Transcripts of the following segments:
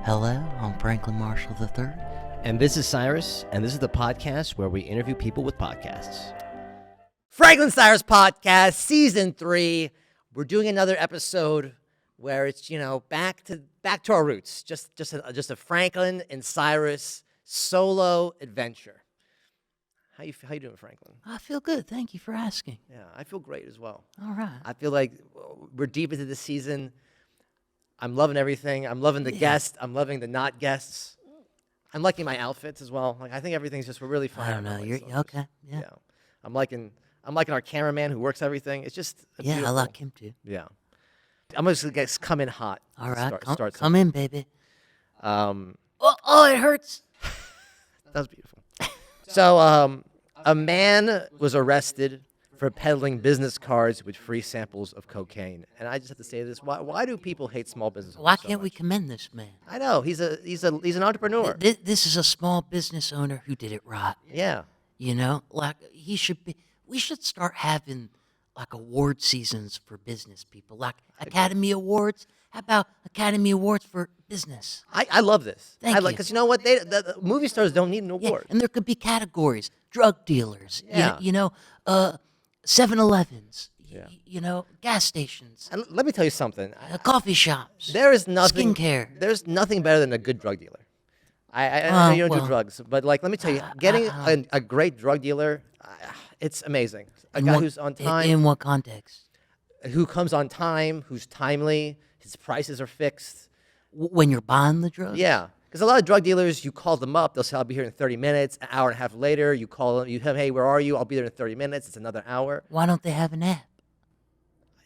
Hello, I'm Franklin Marshall III. And this is Cyrus, and this is the podcast where we interview people with podcasts. Franklin Cyrus Podcast, Season 3. We're doing another episode where it's, back to our roots. Just a Franklin and Cyrus solo adventure. How you doing, Franklin? I feel good. Thank you for asking. Yeah, I feel great as well. All right. I feel like we're deep into this season. I'm loving everything. I'm loving the guests. I'm loving the not guests. I'm liking my outfits as well. Like I think everything's just we're really fun. I don't know. You're okay. Yeah. I'm liking our cameraman who works everything. It's just I like him too. Yeah. I'm just gonna come in hot. All right. Start come in, baby. Oh, it hurts. that was beautiful. So, a man was arrested for peddling business cards with free samples of cocaine, and I just have to say this: why do people hate small business? Why so can't we much? commend this man? I know he's an entrepreneur. This is a small business owner who did it right. Yeah. Like he should be. We should start having like award seasons for business people, like Academy Awards. How about Academy Awards for business? I love this. Thank you. Because you know what? The movie stars don't need an award. And there could be categories: drug dealers. Yeah. 7-Elevens. Yeah. Gas stations. And let me tell you something. Coffee shops. There is nothing. Skincare. There's nothing better than a good drug dealer. I know you don't do drugs, but let me tell you, getting a great drug dealer, it's amazing. A guy who's on time. In what context? Who comes on time, who's timely, his prices are fixed. When you're buying the drugs? Yeah. Because a lot of drug dealers, you call them up, they'll say, I'll be here in 30 minutes, an hour and a half later, you call them, hey, where are you? I'll be there in 30 minutes, it's another hour. Why don't they have an app?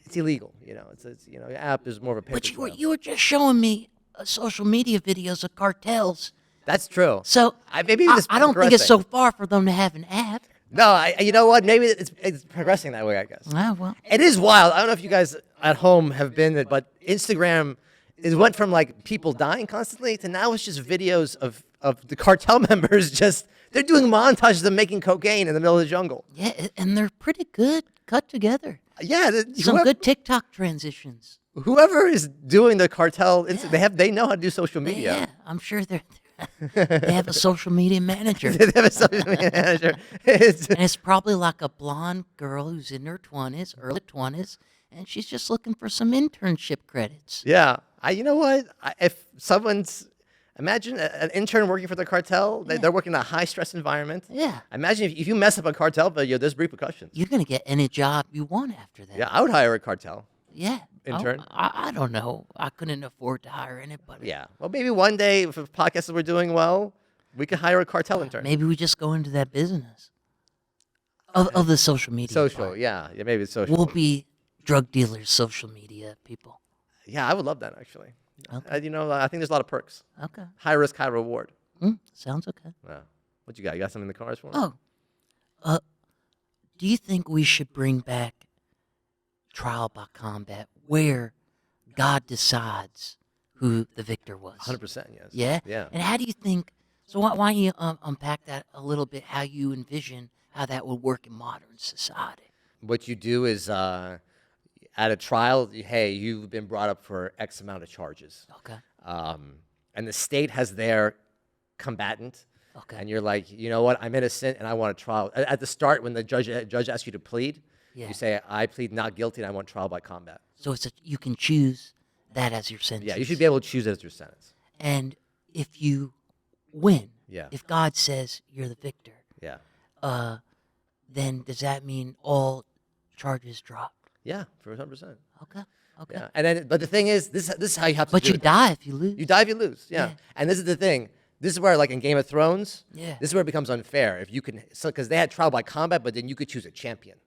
It's illegal, It's your app is more of a paper trail. But you were just showing me social media videos of cartels. That's true. So I don't think it's so far for them to have an app. No, you know what? Maybe it's progressing that way, I guess. Well. It is wild. I don't know if you guys at home have been, but Instagram, it went from like people dying constantly to now it's just videos of the cartel members they're doing montages of them making cocaine in the middle of the jungle. Yeah, and they're pretty good, cut together. Yeah. Some good TikTok transitions. Whoever is doing the cartel, they know how to do social media. Yeah, I'm sure they have a social media manager. They have a social media manager. And it's probably like a blonde girl who's in her 20s, early 20s, and she's just looking for some internship credits. Yeah. You know what? If imagine an intern working for the cartel, they're working in a high-stress environment. Yeah. Imagine if you mess up a cartel video, there's repercussions. You're going to get any job you want after that. Yeah, I would hire a cartel Yeah. intern. I don't know. I couldn't afford to hire anybody. Yeah. Well, maybe one day, if podcasts were doing well, we could hire a cartel intern. Maybe we just go into that business of the social media. Social, part. yeah. Maybe it's social. We'll be drug dealers, social media people. Yeah, I would love that, actually. Okay. I think there's a lot of perks. Okay. High risk, high reward. Sounds okay. Yeah. What you got? You got something in the cars for me? Oh. Do you think we should bring back trial by combat where God decides who the victor was? 100%, yes. Yeah? Yeah. And how do you think, so why don't you unpack that a little bit, how you envision how that would work in modern society? What you do is at a trial, hey, you've been brought up for X amount of charges. Okay. And the state has their combatant. Okay. And you're like, you know what? I'm innocent and I want a trial. At the start, when the judge asks you to plead, Yeah. you say, I plead not guilty and I want trial by combat. So you can choose that as your sentence. Yeah, you should be able to choose it as your sentence. And if you win, Yeah. if God says you're the victor, Yeah. then does that mean all charges drop? Yeah, for 100%. Okay. Yeah. And then, but the thing is, this is how you have to But do you it. die if you lose. You die if you lose. Yeah. Yeah. And this is the thing. This is where, like in Game of Thrones, Yeah. this is where it becomes unfair. If you can, because they had trial by combat, but then you could choose a champion.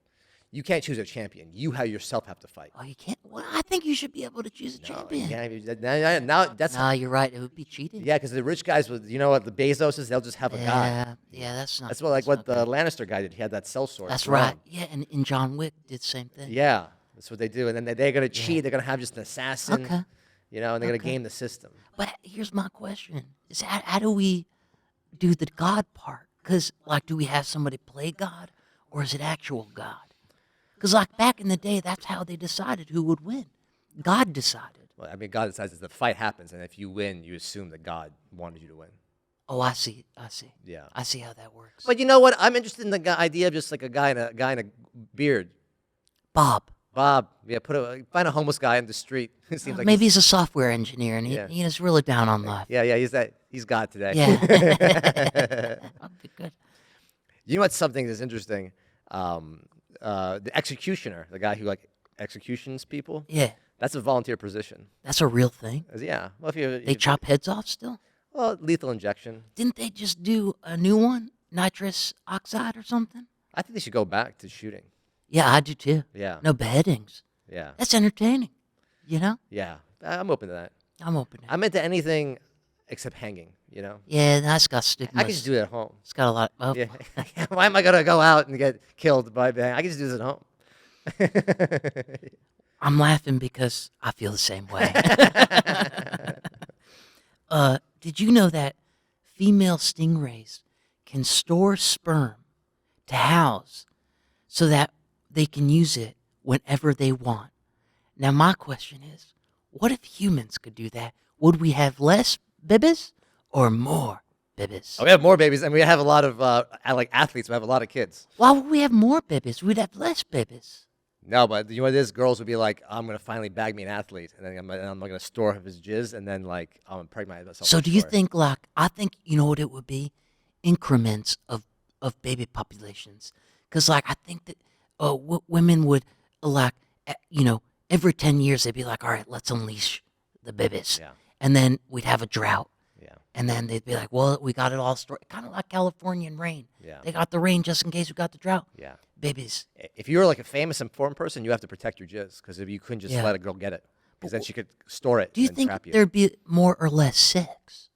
You can't choose a champion. You yourself have to fight. Oh, you can't? Well, I think you should be able to choose a champion. Yeah, now that's No, you're right. It would be cheating. yeah, because the rich guys with the Bezoses, they'll just have a guy. Yeah, that's not. That's what that's what not the good. Lannister guy did. He had that sellsword. That's throne. right. Yeah, and John Wick did the same thing. Yeah, that's what they do. And then they're gonna cheat. They're gonna have just an assassin. Okay. And they're gonna Okay. game the system. But here's my question: is how do we do the God part? Because do we have somebody play God, or is it actual God? Because back in the day, that's how they decided who would win. God decided. Well, I mean, God decides the fight happens, and if you win, you assume that God wanted you to win. Oh, I see. I see. Yeah. I see how that works. But you know what? I'm interested in the idea of just like a guy in a beard. Bob. Bob, yeah, find a homeless guy in the street. It seems like Maybe he's a software engineer and Yeah. he's really down on life. yeah, he's God today. Yeah. That'd be good. You know what's something that's interesting? The executioner, the guy who like executions people. Yeah. That's a volunteer position. That's a real thing. Yeah. Well, if They chop heads off still? well, lethal injection. Didn't they just do a new one? Nitrous oxide or something? I think they should go back to shooting. Yeah, I do too. Yeah. No beheadings. Yeah. That's entertaining. You know? Yeah. I'm open to that. I'm open to it. I'm into anything except hanging. You know. Yeah, that's got stigmas. I can just do it at home. It's got a lot. Oh, Yeah. Why am I gonna go out and get killed by bang? I can just do this at home. I'm laughing because I feel the same way. Did you know that female stingrays can store sperm to house so that they can use it whenever they want? Now, my question is, what if humans could do that? Would we have less babies or more babies? Oh, we have more babies, and we have a lot of like athletes who have a lot of kids. Why would we have more babies? We'd have less babies. No, but you know what it is? Girls would be like, I'm gonna finally bag me an athlete, and then I'm gonna store his jizz, and then like I'm impregnate myself. So for do you sure. think, like, I think, you know what it would be? Increments of baby populations. Because, like, I think that women would, like, every 10 years they'd be like, all right, let's unleash the babies. Yeah. And then we'd have a drought. Yeah. And then they'd be like, well, we got it all stored. Kind of like Californian rain. Yeah. They got the rain just in case we got the drought. Yeah. Babies. If you're like a famous, important person, you have to protect your jizz because if you couldn't just Yeah. let a girl get it, because then she could store it Do you and think trap you. there'd be more or less sex?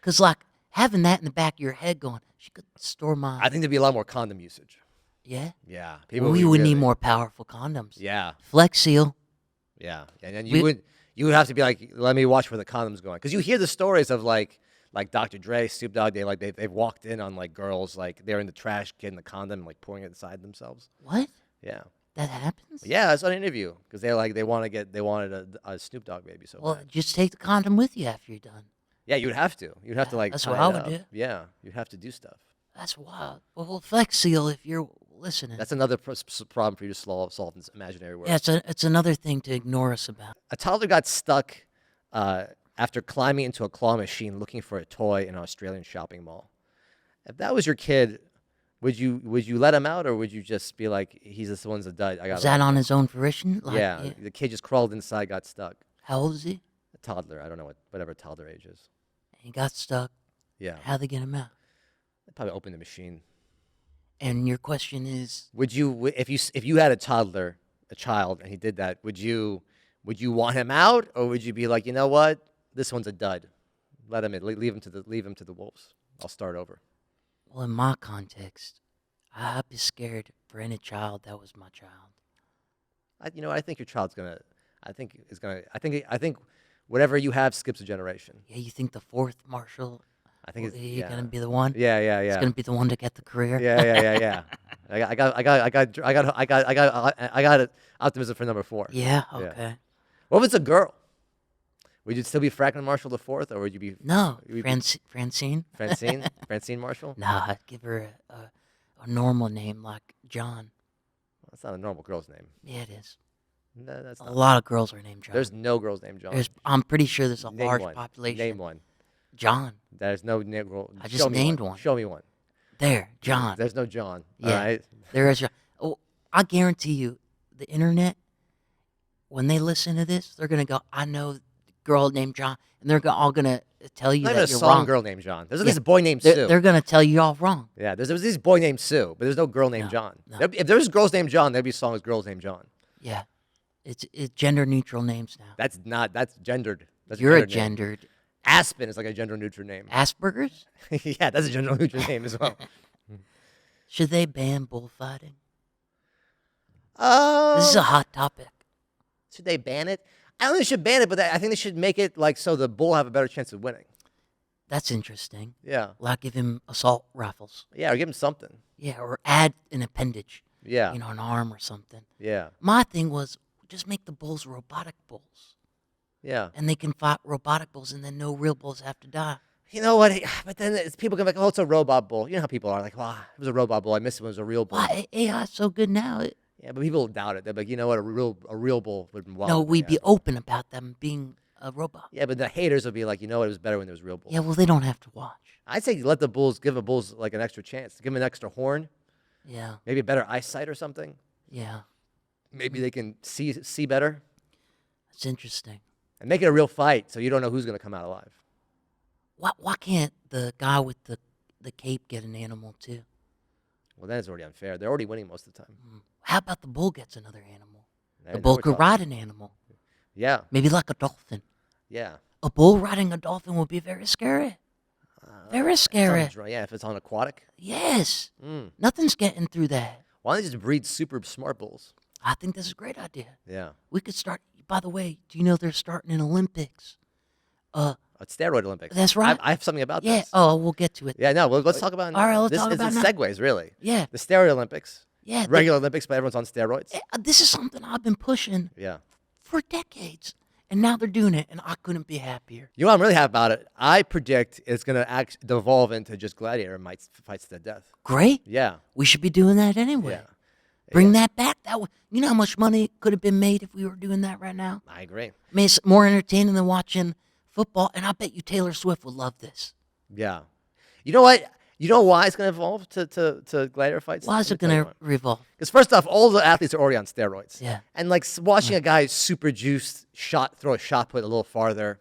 Because, like, having that in the back of your head going, she could store mine. I think there'd be a lot more condom usage. Yeah. Yeah. We be would need really- more powerful condoms. Yeah. Flex Seal. Yeah. And then We- you would have to be like, let me watch where the condom's going, because you hear the stories of like Dr. Dre, Snoop Dogg, they've walked in on like girls like they're in the trash getting the condom and like pouring it inside themselves. What? Yeah. That happens? Yeah, it's on an interview because they wanted a Snoop Dogg baby so Well, bad. just take the condom with you after you're done. Yeah, you'd have to. You'd have to like. That's tie what it I would up. do. Yeah, you'd have to do stuff. That's wild. Well, Flex Seal, if you're listening. That's another problem for you to solve in this imaginary world. Yeah, it's another thing to ignore us about. A toddler got stuck after climbing into a claw machine looking for a toy in an Australian shopping mall. If that was your kid, would you let him out, or would you just be like, he's this one's a dud? I got Is that on his own fruition? Like, yeah, the kid just crawled inside, got stuck. How old is he? A toddler, I don't know whatever toddler age is. He got stuck. Yeah, How'd they get him out? they probably opened the machine. And your question is, Would you, if you had a child, and he did that, would you want him out, or would you be like, you know what, this one's a dud, let him in, leave him to the wolves. I'll start over. well, in my context, I'd be scared for any child that was my child. I think your child's gonna. I think whatever you have skips a generation. Yeah, you think the fourth Marshall? I think it's He's yeah. gonna be the one. Yeah. He's gonna be the one to get the career. Yeah. I got optimism for number 4. Yeah. Yeah. Okay. What if it's a girl? Would you still be Franklin Marshall the fourth, or would you be No, We- Francine. Francine Marshall? Nah, I'd give her a normal name like John. That's not a normal girl's name. Yeah, it is. No, that's A not. lot of girls are named John. There's no girls named John. I'm pretty sure there's a Name large one. population. Name one. John. There's no girl. I just named one. Show me one. There, John. There's no John. Yeah. All right. There is. Oh, I guarantee you, the internet, when they listen to this, they're gonna go, "I know a girl named John," and they're all gonna tell you Not even that a you're song wrong. girl named John. There's at Yeah. least a boy named Sue. They're gonna tell you all wrong. Yeah, there's this boy named Sue, but there's no girl named No, John. no. If there's girls named John, there'd be songs girls named John. Yeah, it's gender neutral names now. That's gendered. That's You're a gendered name. gendered Aspen is like a gender neutral name. Asperger's. Yeah, that's a gender neutral name as well. Should they ban bullfighting? This is a hot topic. Should they ban it? I don't think they should ban it, but I think they should make it like so the bull have a better chance of winning. That's interesting. Yeah, Like give him assault rifles. yeah, or give him something. Yeah, or add an appendage. Yeah, An arm or something. yeah. My thing was just make the bulls robotic bulls. Yeah. And they can fight robotic bulls, and then no real bulls have to die. You know what? But then people come like, oh, it's a robot bull. You know how people are like, wow, it was a robot bull. I missed it when it was a real bull. Why AI's so good now? Yeah, but people doubt it. They're like, you know what? A real bull would be wild. No, we'd be open about them being a robot. Yeah, but the haters would be like, you know what? It was better when there was real bulls. Yeah, well, they don't have to watch. I'd say give the bulls like an extra chance. Give them an extra horn. Yeah, Maybe a better eyesight or something. yeah. Maybe they can see better. That's interesting. And make it a real fight so you don't know who's going to come out alive. Why can't the guy with the cape get an animal too? Well, then it's already unfair. They're already winning most of the time. How about the bull gets another animal? Now The bull we're could talking. ride an animal, Yeah, maybe like a dolphin. yeah. A bull riding a dolphin would be very scary. Very scary. Something's wrong. Yeah, if it's on aquatic. Yes. Mm. Nothing's getting through that. Why don't they just breed super smart bulls? I think this is a great idea. Yeah. We could start. By the way, do you know they're starting an Olympics? Steroid Olympics. That's right. I have something about Yeah. this. Oh, we'll get to it. Yeah, no, well, let's talk about it. All right, let's this, talk about it This now. segues, really. Yeah. The steroid Olympics. Yeah. Regular Olympics, but everyone's on steroids. This is something I've been pushing Yeah. for decades, and now they're doing it, and I couldn't be happier. You know what I'm really happy about it? I predict it's going to devolve into just gladiator fights to the death. Great. Yeah. We should be doing that anyway. Yeah. Bring that back. You know how much money could have been made if we were doing that right now? I agree. I mean, it's more entertaining than watching football, and I bet you Taylor Swift would love this. Yeah. You know what? You know why it's going to evolve to gladiator fights? Why is it going to revolve? Because first off, all the athletes are already on steroids. Yeah. And like watching a guy super juiced throw a shot put a little farther,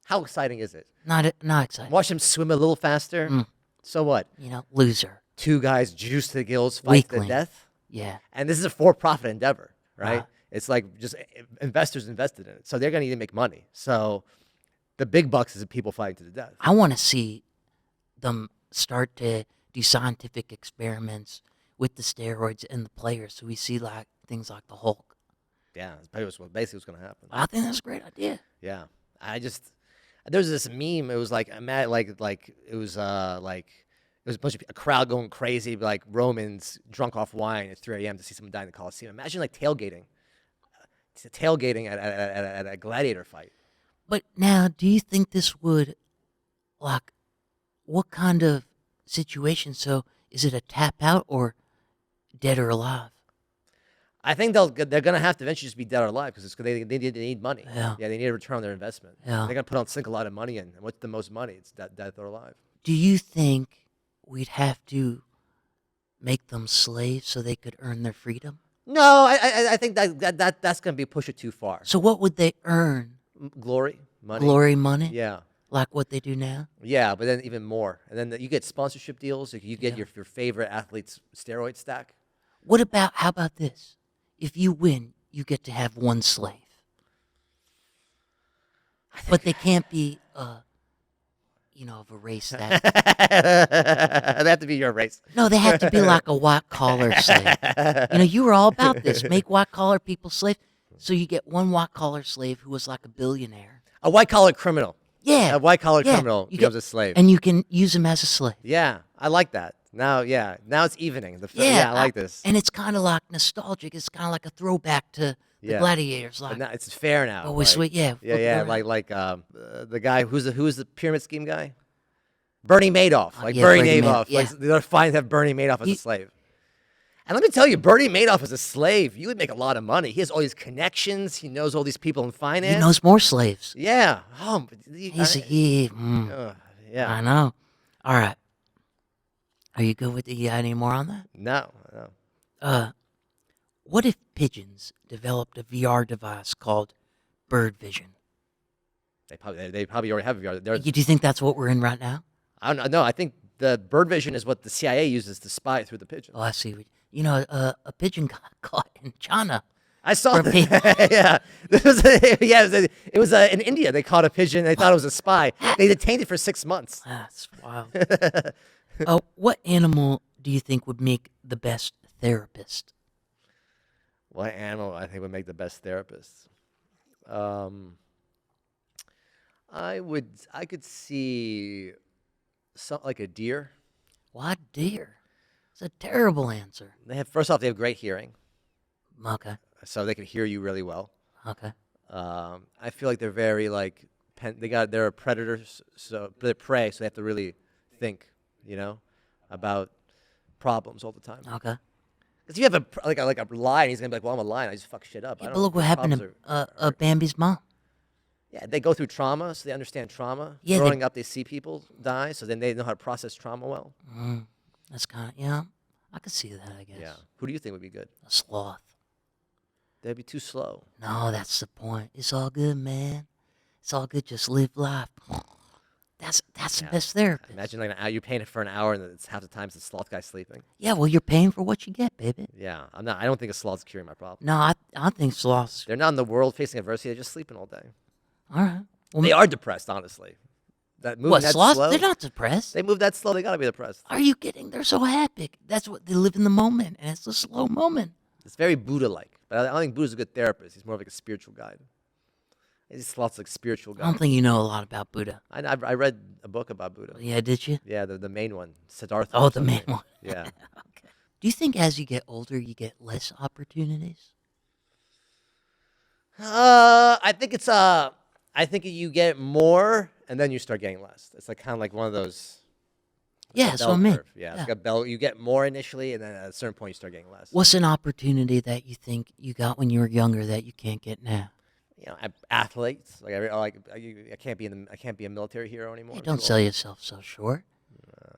how exciting is it? Not exciting. Watch him swim a little faster. So what? You know, loser. Two guys juiced to the gills, fight to the Weakling. death. Yeah. And this is a for-profit endeavor, right? Wow. It's like just investors invested in it. So they're going to need to make money. So the big bucks is the people fighting to the death. I want to see them start to do scientific experiments with the steroids and the players, so we see like things like the Hulk. Yeah, that's basically what's going to happen. I think that's a great idea. Yeah, there was this meme. It was like it was a bunch of a crowd going crazy, like Romans drunk off wine at 3 a.m. to see someone die in the Coliseum. Imagine like tailgating at a gladiator fight. But now, do you think this would, like, what kind of situation? So, is it a tap out or dead or alive? I think they're going to have to eventually just be dead or alive because they need money. Yeah. They need a return on their investment. Yeah. They're going to sink a lot of money in. And what's the most money? It's death or alive. Do you think we'd have to make them slaves so they could earn their freedom? No, I think that's going to be push it too far. So, what would they earn? Glory, money. Glory money? Yeah. Like what they do now? Yeah, but then even more. And then you get sponsorship deals. You get your favorite athlete's steroid stack. How about this? If you win, you get to have one slave. But they can't be, of a race that... They have to be your race. No, they have to be like a white-collar slave. You were all about this. Make white-collar people slaves. So you get one white-collar slave who was like a billionaire. A white-collar criminal. Yeah. A white-collar Yeah. criminal You becomes get- a slave. And you can use him as a slave. Yeah, I like that. Now it's evening. I like this. And it's kind of like nostalgic. It's kind of like a throwback to the Yeah. gladiators. But Like, now it's fair now. oh, we're sweet. Yeah. Yeah, like the guy who's the pyramid scheme guy, Bernie Madoff, yeah, Bernie Bernie Madoff. Madoff, Like they're fine to have Bernie Madoff as He- a slave. And let me tell you, Bernie Madoff as a slave, you would make a lot of money. He has all these connections. He knows all these people in finance. He knows more slaves. Yeah. I Yeah. know. All right. Are you good with the any more on that? No. What if pigeons developed a VR device called Bird Vision? They probably already have VR. Do you think that's what we're in right now? I don't know. I think the bird vision is what the CIA uses to spy through the pigeon. Oh, I see. A pigeon got caught in China. I saw For that. Yeah. It was in India. They caught a pigeon. They thought it was a spy. They detained it for 6 months. That's wild. What animal do you think would make the best therapist? What animal I think would make the best therapist? I could see something like a deer. Why deer? It's a terrible answer. First off, they have great hearing, Okay. so they can hear you really well. Okay. I feel like they're very like they're predators, so they're prey, so they have to really think, about problems all the time. Okay. Because you have a lion, he's gonna be like, well, I'm a lion, I just fuck shit up. Yeah, I but look what the happened problems to are- Bambi's mom. Yeah, they go through trauma, so they understand trauma. Yeah, Growing up, they see people die, so then they know how to process trauma well. That's kind of, yeah, I could see that, I guess. Yeah. Who do you think would be good? A sloth. They'd be too slow. No, that's the point. It's all good, man. It's all good. Just live life. That's the Yeah. best therapist. Imagine like you're paying it for an hour, and it's half the times the sloth guy's sleeping. Yeah, well, you're paying for what you get, baby. Yeah, I don't think a sloth's curing my problem. No, I think sloths. They're not in the world facing adversity. They're just sleeping all day. All right. Well, They are depressed, honestly. That moving what, that sloths? slow. They're not depressed. They move that slow. They gotta be depressed. Are you kidding? They're so happy. That's what they live in the moment, and it's a slow moment. It's very Buddha-like, but I don't think Buddha's a good therapist. He's more of like a spiritual guide. He's sloth's like spiritual I guide. don't think you know a lot about Buddha. I read a book about Buddha. Yeah, did you? Yeah, the main one, Siddhartha. Oh, or the main something. one. Yeah. Okay. Do you think as you get older, you get less opportunities? I think you get more and then you start getting less. It's like kind of like one of those. Yeah, a that's bell what I mean. curve. Yeah, it's like a bell. You get more initially, and then at a certain point, you start getting less. What's an opportunity that you think you got when you were younger that you can't get now? Athletes. I can't be a military hero anymore. Hey, I'm don't too sell old. yourself so short.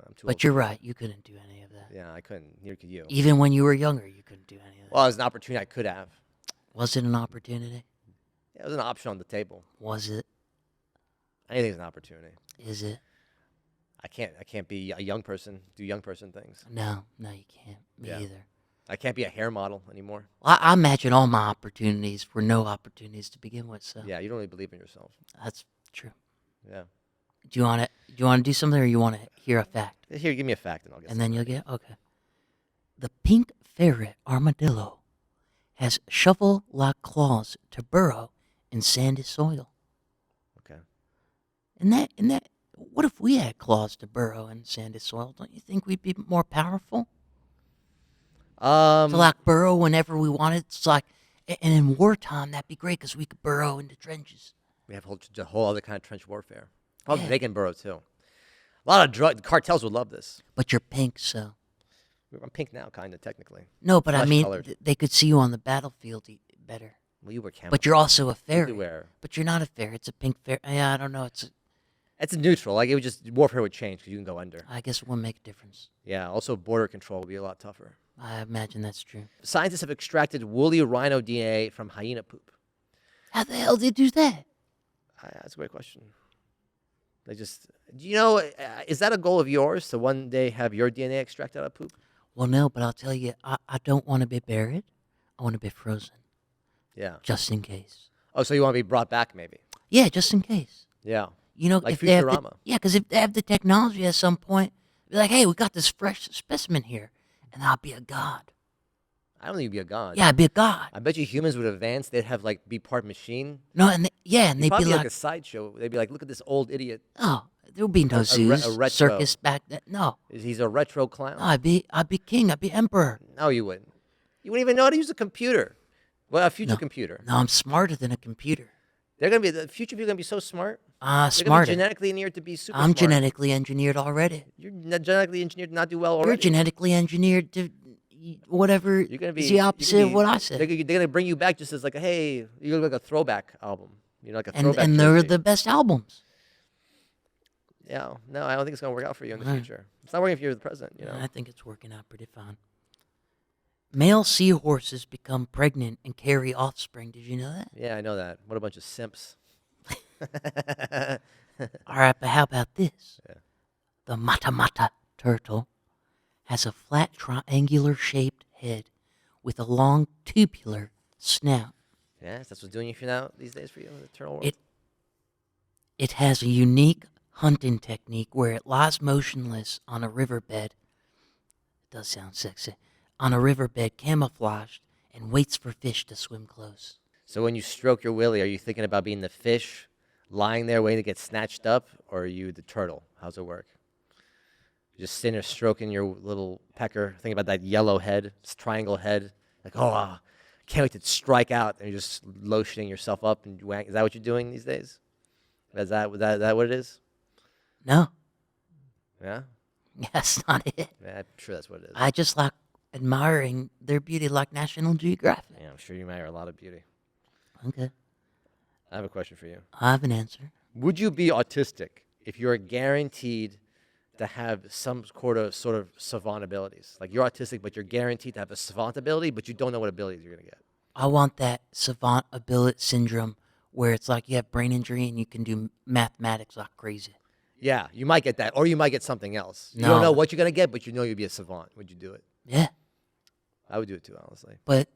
I'm too But old. you're right. You couldn't do any of that. Yeah, I couldn't. Neither could you. Even when you were younger, you couldn't do any of that. Well, it was an opportunity I could have. Was it an opportunity? Yeah, it was an option on the table. Was it? Anything's an opportunity. Is it? I can't be a young person. Do young person things. No, you can't. Me Yeah. either. I can't be a hair model anymore. Well, I imagine all my opportunities were no opportunities to begin with. So Yeah, you don't really believe in yourself. that's true. Yeah. Do you want to do something, or you want to hear a fact? Here, give me a fact, and I'll get. And then you'll get okay. The pink ferret armadillo has shovel-like claws to burrow in sandy soil. Okay. And that, what if we had claws to burrow in sandy soil? Don't you think we'd be more powerful? To like burrow whenever we wanted. It's like, and in wartime that'd be great because we could burrow into trenches. We have a whole other kind of trench warfare. Probably Yeah. they can burrow too. A lot of drug cartels would love this. But you're pink, so I'm pink now, kind of technically. no. But I Flesh mean, colored. they could see you on the battlefield better. Well, you wear camouflage. But you're also a You fairy. wear. But you're not a fairy. It's a pink fairy. Yeah, I don't know. It's a neutral. Like it would just warfare would change because you can go under. I guess it wouldn't make a difference. Yeah. Also, border control would be a lot tougher. I imagine that's true. Scientists have extracted woolly rhino DNA from hyena poop. How the hell did they do that? That's a great question. They just, is that a goal of yours to one day have your DNA extracted out of poop? Well, no, but I'll tell you, I don't want to be buried. I want to be frozen, Yeah. just in case. Oh, so you want to be brought back, maybe? Yeah, just in case. Yeah. Like if they have Futurama. because if they have the technology at some point, be like, hey, we got this fresh specimen here, and I'll be a god. I don't think you'd be a god. Yeah, I'd be a god. I bet you humans would advance. They'd have be part machine. No, and and It'd they'd probably be like, a sideshow. They'd be like, look at this old idiot. oh, there would be no zoos, retro. circus back then. No, He's a retro clown. no, I'd be king. I'd be emperor. No, you wouldn't. You wouldn't even know how to use a computer. Well, a future computer. No, I'm smarter than a computer. The future people are gonna be so smart. They're gonna be Smarter. genetically engineered to be super I'm smart. genetically engineered already. You're genetically engineered to not do well already. You're genetically engineered to whatever You're gonna be is the opposite of what I said. They're gonna bring you back just as like, hey, you look like a throwback album. Like a And throwback. they're jersey. the best albums. Yeah, no, I don't think it's gonna work out for you in the Right. future. It's not working if you're the president. I think it's working out pretty fine. Male seahorses become pregnant and carry offspring. Did you know that? Yeah, I know that. What a bunch of simps. All right, but how about this? Yeah. The mata turtle has a flat triangular shaped head with a long tubular snout. Yes, that's what's doing you for now these days for you in the turtle world. It has a unique hunting technique where it lies motionless on a riverbed. It does sound sexy. On a riverbed camouflaged and waits for fish to swim close. So when you stroke your willy, are you thinking about being the fish lying there waiting to get snatched up, or are you the turtle? How's it work? You're just sitting there stroking your little pecker, thinking about that yellow head, this triangle head. Like, can't wait to strike out, and you're just lotioning yourself up and wank. Is that what you're doing these days? Is that what it is? No, Yeah? that's not it. Yeah, I'm sure that's what it is. I just like admiring their beauty like National Geographic. Yeah, I'm sure you admire a lot of beauty. Okay. I have a question for you. I have an answer. Would you be autistic if you're guaranteed to have some sort of savant abilities? Like you're autistic, but you're guaranteed to have a savant ability, but you don't know what abilities you're going to get. I want that savant ability syndrome where it's like you have brain injury and you can do mathematics like crazy. Yeah, you might get that, or you might get something else. You No. don't know what you're going to get, but you know you'd be a savant. Would you do it? Yeah. I would do it too, honestly. But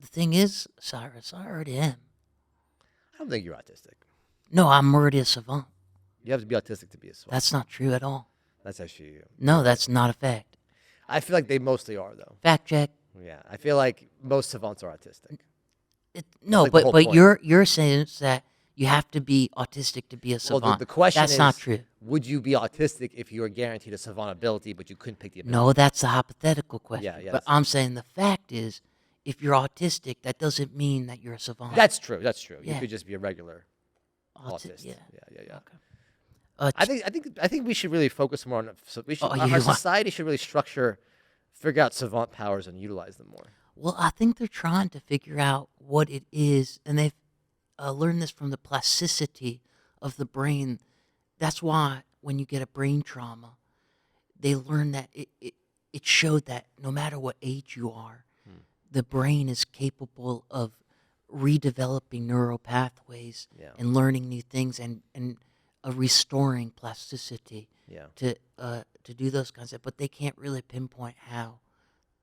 the thing is, Cyrus, I already am. I don't think you're autistic. No, I'm already a savant. You have to be autistic to be a savant. That's not true at all. That's actually you. No, that's not a fact. I feel like they mostly are, though. Fact check. Yeah, I feel like most savants are autistic. No, like the whole but point. you're saying that you have to be autistic to be a savant. Well, the question that's is, not true. Would you be autistic if you were guaranteed a savant ability, but you couldn't pick the ability? No, that's a hypothetical question. Yeah, but that's- I'm saying the fact is, if you're autistic, that doesn't mean that you're a savant. That's true. That's true. You Yeah. could just be a regular Auti- autist. Yeah. Yeah. Uh, I think we should really focus more on. So we should. Oh, our you want- society should really figure out savant powers and utilize them more. Well, I think they're trying to figure out what it is, and they've learned this from the plasticity of the brain. That's why when you get a brain trauma, they learn that it showed that no matter what age you are, the brain is capable of redeveloping neural pathways Yeah. and learning new things and restoring plasticity Yeah. to do those kinds of. But they can't really pinpoint how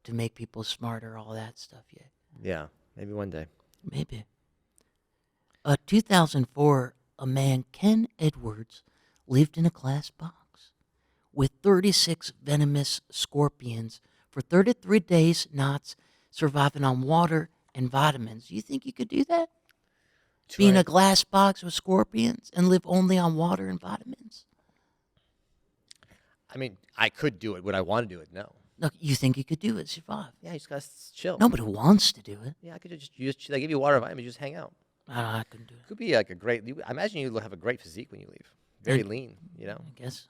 to make people smarter, all that stuff yet. Yeah. Maybe one day. Maybe. 2004, a man, Ken Edwards, lived in a glass box with 36 venomous scorpions for 33 days, nights, surviving on water and vitamins. You think you could do that? Be in a glass box with scorpions and live only on water and vitamins? I mean, I could do it. Would I want to do it? No. Look, you think you could do it, survive? Yeah, you just gotta chill. Nobody wants to do it. Yeah, I could they give you water and vitamins, you just hang out. I couldn't do it, Could be like I imagine you have a great physique when you leave. Very lean, you know? I guess.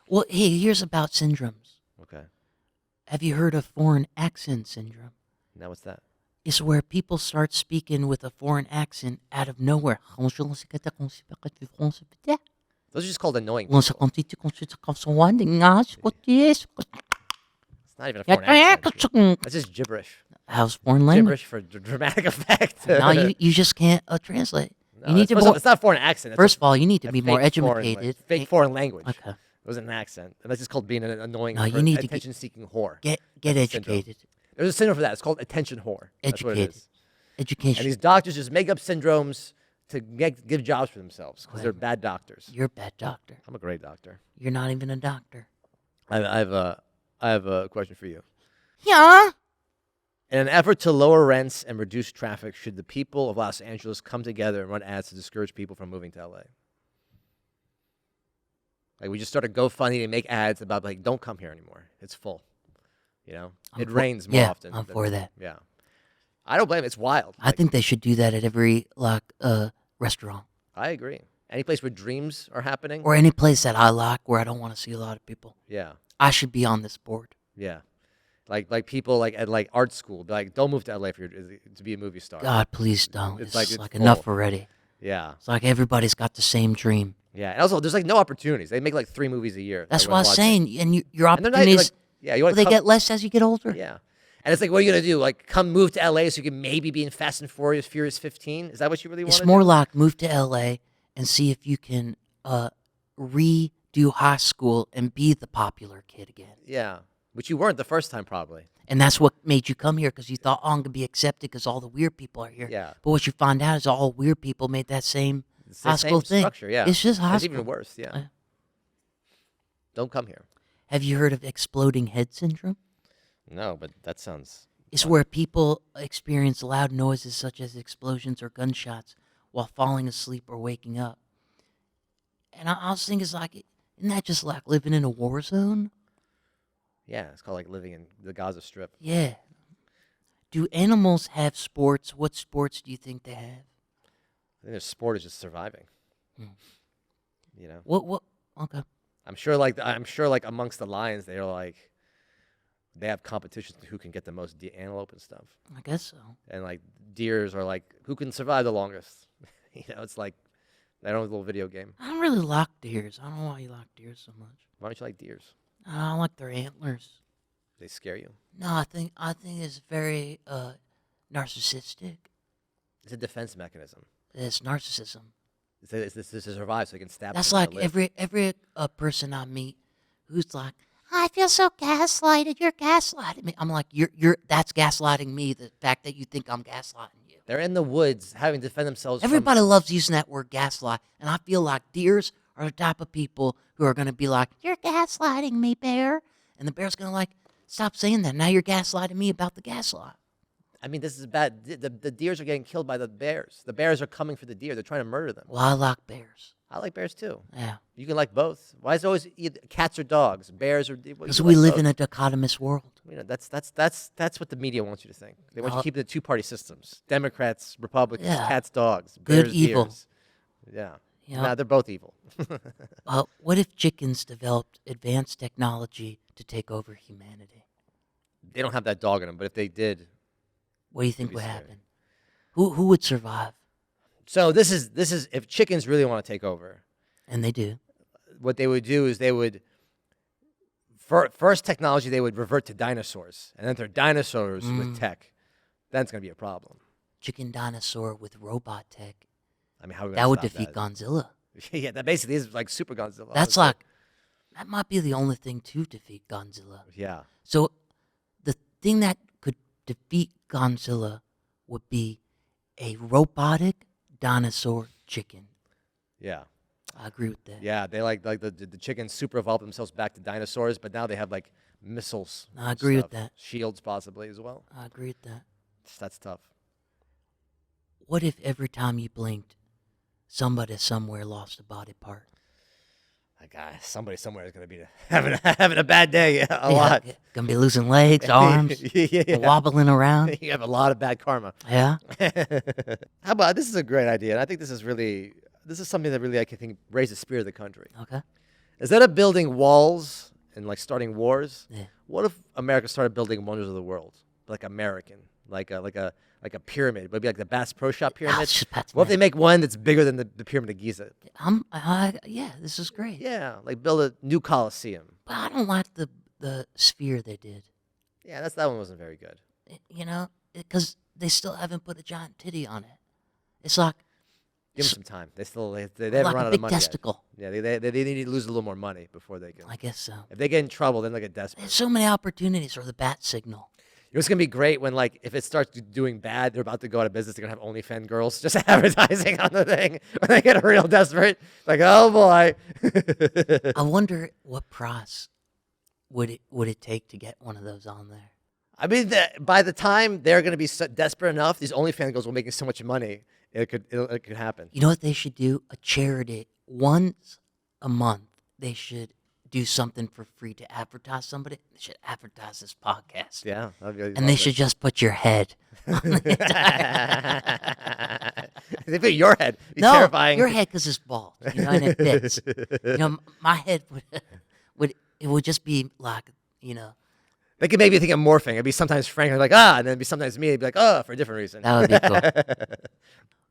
Well, hey, here's about syndromes. Okay. Have you heard of foreign accent syndrome? Now what's that? It's where people start speaking with a foreign accent out of nowhere. Those are just called annoying. It's It's not even a foreign accent. That's just gibberish. How's foreign language? Gibberish for dramatic effect. No, you just can't translate. No, You need to first more, off, it's not a foreign accent. It's first of all, you need to a be more fake foreign educated. fake foreign language. Okay, It wasn't an accent. And that's just called being an annoying, No, you need to get- attention-seeking whore. get That's a syndrome. educated. There's a syndrome for that. It's called attention whore. That's what it Educated. is. Education. And these doctors just make up syndromes to give jobs for themselves because they're bad doctors. You're a bad doctor. I'm a great doctor. You're not even a doctor. I have a question for you. Yeah. In an effort to lower rents and reduce traffic, should the people of Los Angeles come together and run ads to discourage people from moving to LA? Like we just start a GoFundMe to make ads about like, don't come here anymore. It's full. You know, it rains more often. I'm for that. Yeah, I don't blame it. It's wild. I think they should do that at every restaurant I agree. Any place where dreams are happening. or any place that I like where I don't want to see a lot of people. Yeah, I should be on this board. yeah. Like people like at like art school, be like don't move to LA to be a movie star. God, please don't. It's It's, like it's like enough full. already. Yeah, It's like everybody's got the same dream. yeah. And also, there's like no opportunities. They make like 3 movies a year. That's that what I we're was watching. saying. And your And they're not even, opportunities, like, yeah, you want they to get less as you get older. Yeah. And it's like, what are you going to do? Like, come move to LA so you can maybe be in Fast and Furious 15? Is that what you really want It's to more do? like move to LA and see if you can redo high school and be the popular kid again. Yeah. Which you weren't the first time, probably. And that's what made you come here because you thought, oh, I'm going to be accepted because all the weird people are here. Yeah. But what you find out is all weird people made that same It's the high school same thing. structure, yeah. It's just high It's school. even worse, yeah. Don't come here. Have you heard of exploding head syndrome? No, but that sounds... It's where people experience loud noises such as explosions or gunshots while falling asleep or waking up. And I was thinking, isn't that just like living in a war zone? Yeah, it's called like living in the Gaza Strip. Yeah. Do animals have sports? What sports do you think they have? I think their sport is just surviving. Hmm. You know, What? Okay. I'm sure like amongst the lions, they're like they have competitions who can get the most antelope and stuff. I guess so. And like deers are like who can survive the longest. It's like they don't have a little video game. I don't really like deers. I don't know why you like deers so much. Why don't you like deers? I don't like their antlers. They scare you. No, I think it's very narcissistic. It's a defense mechanism. It's narcissism. It's to survive, so they can stab. That's someone like to live. every person I meet who's like, I feel so gaslighted. You're gaslighting me. I'm like, that's gaslighting me. The fact that you think I'm gaslighting you. They're in the woods having to defend themselves. Everybody loves using that word gaslight, and I feel like deers are the type of people who are going to be like, you're gaslighting me, bear. And the bear's going to like, stop saying that. Now you're gaslighting me about the gaslight. I mean, this is bad. The deers are getting killed by the bears. The bears are coming for the deer. They're trying to murder them. Well, I like bears. I like bears too. Yeah. You can like both. Why is it always either cats or dogs? Bears or because we live in a dichotomous world. You know, that's what the media wants you to think. They want you to keep the two-party systems: Democrats, Republicans, Yeah. cats, dogs, Good, bears, evil. deers. Yeah. You know? Nah, they're both evil. What if chickens developed advanced technology to take over humanity? They don't have that dog in them, but if they did, What do you think be would scary. happen? Who would survive? so this is if chickens really want to take over, And they do. what they would do is they would first technology they would revert to dinosaurs, and then if they're dinosaurs with tech, then it's gonna be a problem. Chicken dinosaur with robot tech. I mean, how are we That gonna would stop defeat that? Godzilla. Yeah, that basically is like Super Godzilla. That's honestly. like, that might be the only thing to defeat Godzilla. Yeah. So the thing that could defeat Godzilla would be a robotic dinosaur chicken. Yeah. I agree with that. Yeah, they like the chickens super evolved themselves back to dinosaurs, but now they have like missiles. I and agree with stuff. that. Shields possibly as well. I agree with that. That's tough. What if every time you blinked, somebody somewhere lost a body part? Like somebody somewhere is gonna be having a bad day a lot. Gonna be losing legs, arms, Yeah. wobbling around. You have a lot of bad karma. Yeah. How about this is a great idea, and I think this is something that really I can think raise the spirit of the country. Okay. Instead of building walls and like starting wars, Yeah. what if America started building wonders of the world, like American, like a pyramid? It would be like the Bass Pro Shop pyramid. it's just Pat's What if they man. make one that's bigger than the Pyramid of Giza? Yeah, this is great. Yeah, like build a new Coliseum. But I don't like the sphere they did. Yeah, that one wasn't very good. You know, because they still haven't put a giant titty on it. It's like Give them some time. They haven't like run a out big of money testicle. yet. Yeah, they need to lose a little more money before they can. I guess so. If they get in trouble, then they get desperate. There's so many opportunities for the bat signal. You know, it's gonna be great when like if it starts doing bad, they're about to go out of business. They're gonna have OnlyFans girls just advertising on the thing when they get real desperate. Like, oh boy. I wonder what price would it take to get one of those on there. I mean, by the time they're gonna be so desperate enough, these OnlyFans girls will be making so much money. It could happen. You know what they should do? A charity once a month. They should do something for free to advertise somebody. They should advertise this podcast. Yeah, And they should just put your head on the They put your head. Be No, terrifying. your head because it's bald, you know, and it fits. You know, my head would just be like, you know, They could maybe think of morphing. It'd be sometimes Frank like and then it'd be sometimes me. It'd be like for a different reason. that would be cool.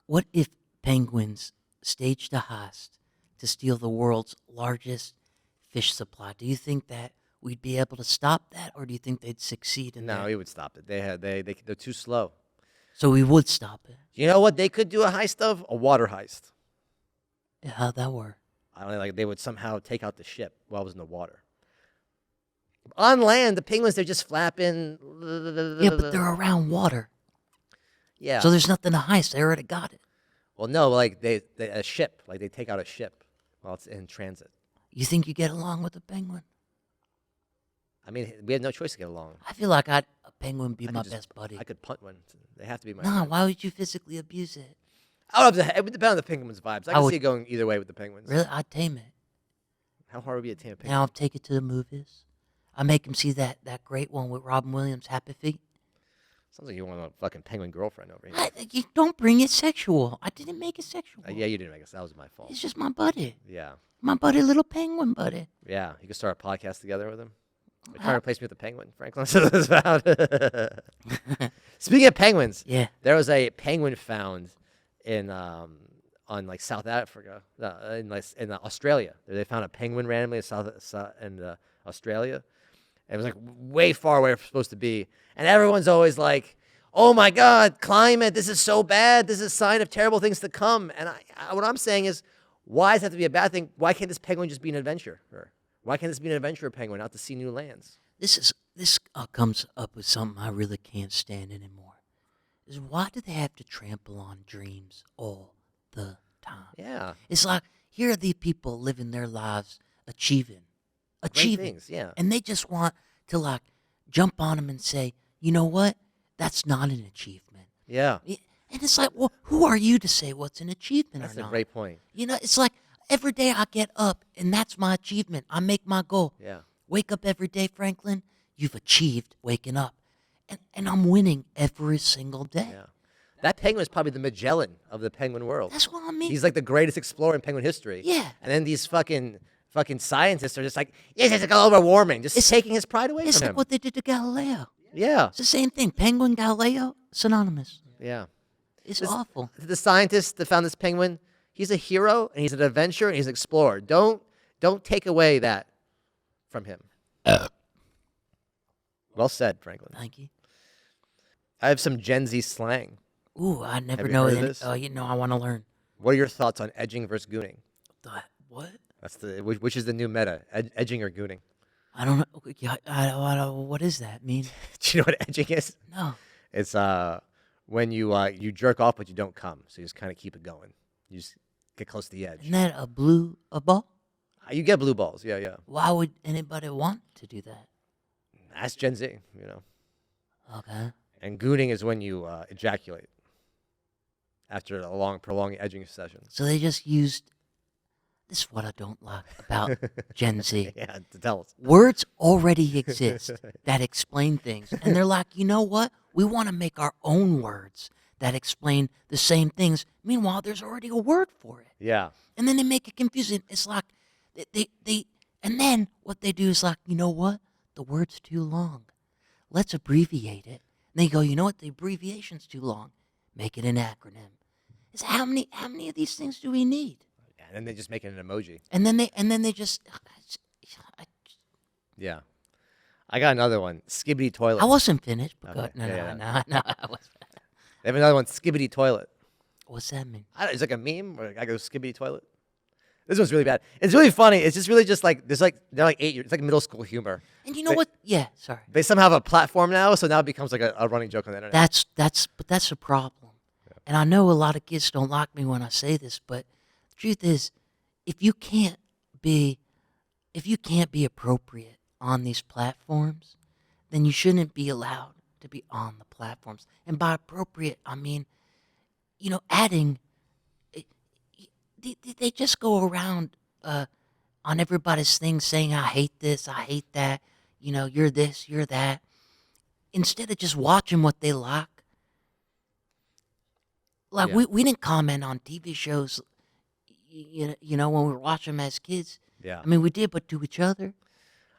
What if penguins staged a heist to steal the world's largest fish supply? Do you think that we'd be able to stop that, or do you think they'd succeed in No, that? he would stop it. They're too slow. So we would stop it. You know what they could do a heist of? A water heist. Yeah, how'd that work? I don't know, like they would somehow take out the ship while it was in the water. On land, the penguins they're just flapping. Yeah, but they're around water, Yeah. so there's nothing to heist. They already got it. Well, no, like a ship, like they take out a ship while it's in transit. You think you get along with a penguin? I mean, we had no choice to get along. I feel like a penguin be I my could just- best buddy. I could punt one. They have to be my. Nah, friend. why would you physically abuse it? I don't have to, it would depend on the penguin's vibes. I I can would- see it going either way with the penguins. Really, I'd tame it. How hard would it be to tame a penguin? Now I'll take it to the movies. I make him see that great one with Robin Williams, Happy Feet. Sounds like you want a fucking penguin girlfriend over here. You don't bring it sexual. I didn't make it sexual. Yeah, you didn't make it. That was my fault. It's just my buddy. Yeah. My buddy, little penguin buddy. Yeah. You could start a podcast together with him. You're trying to replace me with a penguin, Franklin. So that's about. Speaking of penguins, Yeah. there was a penguin found in on like South Africa, in Australia. They found a penguin randomly in Australia. And it was like way far away from supposed to be. And everyone's always like, oh my God, climate, this is so bad. This is a sign of terrible things to come. And what I'm saying is, why does it have to be a bad thing? Why can't this penguin just be an adventurer? Why can't this be an adventurer penguin out to see new lands? This comes up with something I really can't stand anymore. Is why do they have to trample on dreams all the time? Yeah. It's like, here are these people living their lives achieving things, yeah. and they just want to like jump on them and say, you know what, that's not an achievement. Yeah. And it's like, well, who are you to say what's an achievement That's or not? a great point. You know, it's like every day I get up and that's my achievement. I make my goal. Yeah. Wake up every day, Franklin. You've achieved waking up, and I'm winning every single day. Yeah. That penguin is probably the Magellan of the penguin world. That's what I mean. He's like the greatest explorer in penguin history. Yeah. And then these fucking scientists are just like, yes, it's global warming, just taking his pride away It's from like him. what they did to Galileo. Yeah. It's the same thing. Penguin, Galileo, synonymous. Yeah. It's awful. The scientist that found this penguin, he's a hero and he's an adventurer and he's an explorer. Don't take away that from him. Well said, Franklin. Thank you. I have some Gen Z slang. Ooh, I never Have you know heard of any. this? Oh, you know, I want to learn. What are your thoughts on edging versus gooning? What? That's which is the new meta, edging or gooning. I don't know. Yeah, I don't, what does that mean? Do you know what edging is? No. It's when you jerk off but you don't come, so you just kind of keep it going. You just get close to the edge. Isn't that a ball? You get blue balls, yeah. Why would anybody want to do that? That's Gen Z, you know. Okay. And gooning is when you ejaculate after a long, prolonged edging session. So they just used. This is what I don't like about Gen Z. Yeah, to tell us. Words already exist that explain things. And they're like, you know what? We want to make our own words that explain the same things. Meanwhile, there's already a word for it. Yeah. And then they make it confusing. It's like, and then what they do is like, you know what? The word's too long. Let's abbreviate it. And they go, you know what? The abbreviation's too long. Make it an acronym. It's how many of these things do we need? And then they just make it an emoji. And then they just. Yeah. I got another one. Skibbity toilet. I wasn't finished. But Okay, no, yeah, no. I was. They have another one. Skibbity toilet. What's that mean? It's like a meme where I go skibbity toilet. This one's really bad. It's really funny. It's just really just like they're like 8 years. It's like middle school humor. And you know what? Yeah, sorry. They somehow have a platform now, so now it becomes like a running joke on the internet. That's a problem. Yeah. And I know a lot of kids don't like me when I say this, but the truth is, if you can't be appropriate on these platforms, then you shouldn't be allowed to be on the platforms. And by appropriate, I mean, you know, adding. They just go around on everybody's thing saying, I hate this, I hate that, you know, you're this, you're that. Instead of just watching what they like. Like, Yeah. we didn't comment on TV shows, you know, when we were watching them as kids. Yeah. I mean, we did, but to each other.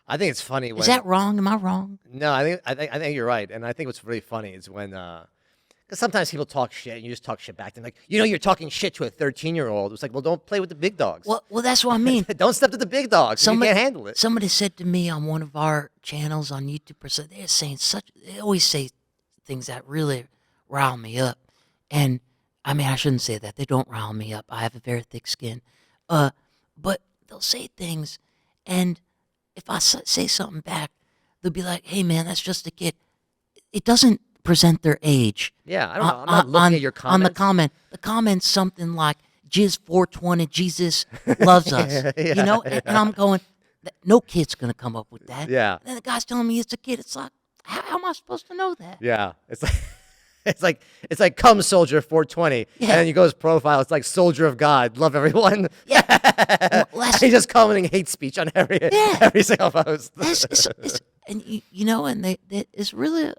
I think it's funny when. Is that wrong? Am I wrong? No, I think you're right, and I think what's really funny is when. Because sometimes people talk shit, and you just talk shit back to them. Like, you know, you're talking shit to a 13-year-old. It's like, well, don't play with the big dogs. Well, that's what I mean. Don't step to the big dogs. You can't handle it. Somebody said to me on one of our channels on YouTube, they're saying they always say things that really rile me up. And, I mean, I shouldn't say that. They don't rile me up. I have a very thick skin. But they'll say things, and if I say something back, they'll be like, hey, man, that's just a kid. It doesn't present their age. Yeah, I don't know. I'm not looking at your comments. The comment's something like, Jizz 420, Jesus loves us. Yeah. You know? And I'm going, no kid's going to come up with that. Yeah. And then the guy's telling me it's a kid. It's like, how am I supposed to know that? Yeah, it's like come soldier 420, Yeah. and then you go to his profile. It's like soldier of God, love everyone. Yeah. Well, He's just commenting hate speech on every single post. and you know, and it's really,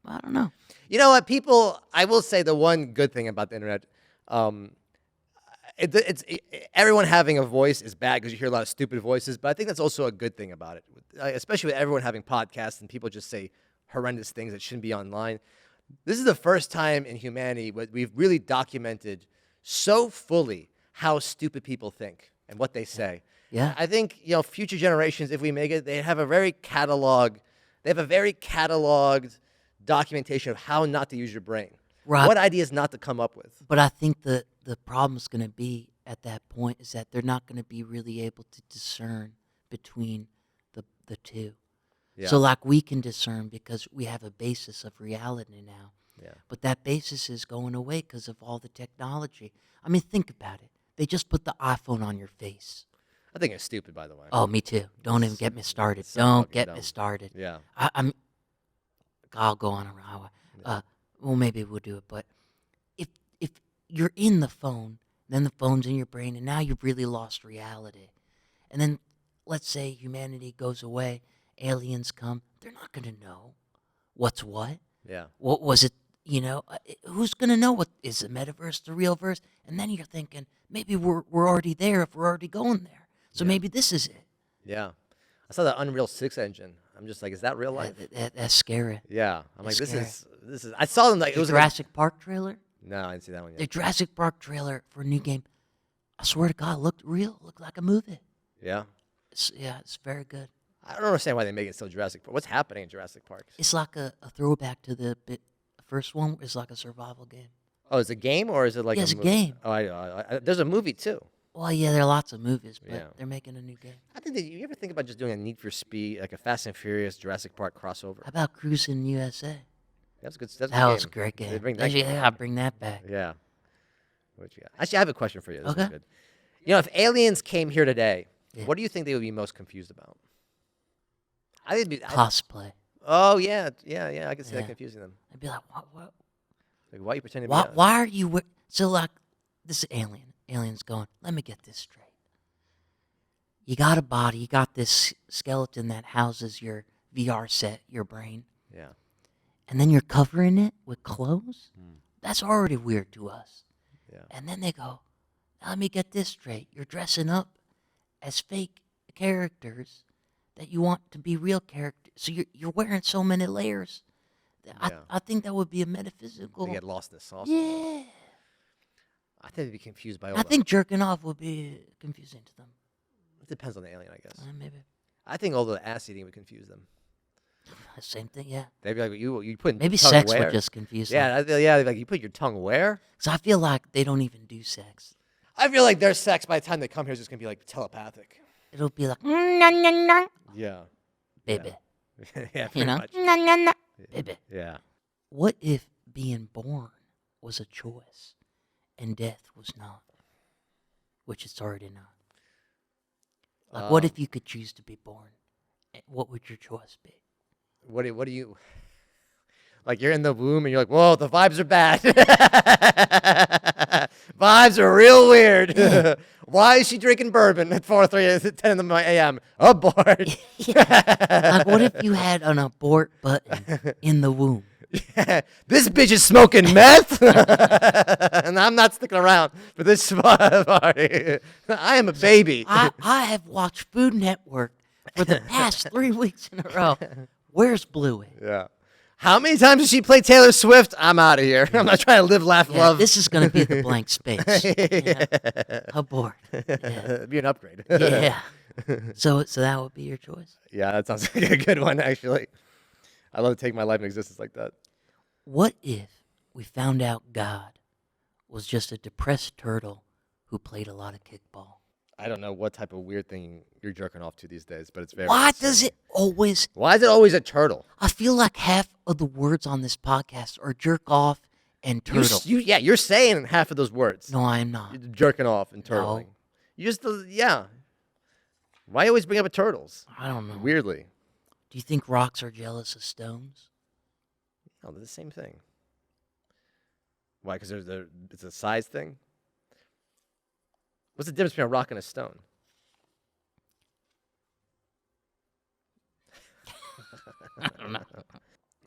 I don't know. You know what, people? I will say the one good thing about the internet, everyone having a voice is bad because you hear a lot of stupid voices. But I think that's also a good thing about it, especially with everyone having podcasts and people just say horrendous things that shouldn't be online. This is the first time in humanity we've really documented so fully how stupid people think and what they say. Yeah. I think future generations, if we make it, they have a very cataloged documentation of how not to use your brain. Right. What ideas not to come up with. But I think the problem's going to be at that point is that they're not going to be really able to discern between the two. Yeah. So like we can discern because we have a basis of reality now. Yeah. But that basis is going away because of all the technology. I mean, think about it. They just put the iPhone on your face. I think it's stupid, by the way. Oh, me too. Don't even get me started. so Don't fucking get dumb. me started. Yeah. I'll go on a highway. Well, maybe we'll do it. But if you're in the phone, then the phone's in your brain, and now you've really lost reality. And then let's say humanity goes away, aliens come. They're not going to know what's what. Yeah. What was it? Who's going to know what is the metaverse, the real verse? And then you're thinking, maybe we're already there if we're already going there. So maybe this is it. Yeah. I saw the Unreal 6 engine. I'm just like, is that real life? That's scary. Yeah. I'm like, That's this is. I saw them like it The was Jurassic Park trailer? No, I didn't see that one The yet. Jurassic Park trailer for a new game. I swear to God, looked real. Looked like a movie. Yeah. It's very good. I don't understand why they make it so Jurassic Park. What's happening in Jurassic Park? It's like a throwback to the first one. It's like a survival game. Oh, is it a game or is it like Yeah, it's a movie? game. Oh, I there's a movie too. Well, yeah, there are lots of movies, but Yeah. they're making a new game. I think that you ever think about just doing a Need for Speed, like a Fast and Furious Jurassic Park crossover? How about Cruising USA? That's good. That's That a was a great They game. bring that Actually, game yeah, bring that back. Yeah. What you got? Actually, I have a question for you. This is Okay. good. If aliens came here today, Yeah. what do you think they would be most confused about? I think. Cosplay. Oh yeah. I can see that Yeah. confusing them. I'd be like, what? Like, why are you pretending? Why, to be why are you... So, like, this is alien. Alien's going, let me get this straight. You got a body. You got this skeleton that houses your VR set, your brain. Yeah. And then you're covering it with clothes? That's already weird to us. Yeah. And then they go, now let me get this straight. You're dressing up as fake characters that you want to be real characters. So you're wearing so many layers. Yeah. I think that would be a metaphysical... They get lost in the sauce. Yeah. I think they'd be confused by all I that. think jerking off would be confusing to them. It depends on the alien, I guess. Maybe. I think all the ass eating would confuse them. Same thing, yeah. They'd be like, you put Maybe tongue sex where? would just confuse them. Yeah, they'd be like, you put your tongue where? So I feel like they don't even do sex. I feel like their sex by the time they come here is just gonna be like telepathic. It'll be like, nah, Yeah. baby. Yeah, pretty You know? much. Nah, baby. Yeah. What if being born was a choice and death was not? Which it's already not. Like, what if you could choose to be born? What would your choice be? What do you like? You're in the womb and you're like, whoa, the vibes are bad. Vibes are real weird. Why is she drinking bourbon at 10 a.m.? Abort. Like, what if you had an abort button in the womb? This bitch is smoking meth, and I'm not sticking around for this party. I am a baby. I have watched Food Network for the past 3 weeks in a row. Where's Bluey? Yeah. How many times did she play Taylor Swift? I'm out of here. I'm not trying to live, laugh, Yeah, love. this is going to be the blank space. Abort. Yeah. It'd be an upgrade. Yeah. So that would be your choice. Yeah, that sounds like a good one, actually. I love to take my life in existence like that. What if we found out God was just a depressed turtle who played a lot of kickball? I don't know what type of weird thing you're jerking off to these days, but it's very. Why insane. does it always... Why is it always a turtle? I feel like half of the words on this podcast are jerk off and turtle. You're saying half of those words. No, I am not. You're jerking off and turtling. No. You just, yeah. Why always bring up turtles? I don't know. Weirdly. Do you think rocks are jealous of stones? No, they're the same thing. Why? Because it's a size thing? What's the difference between a rock and a stone? I don't know.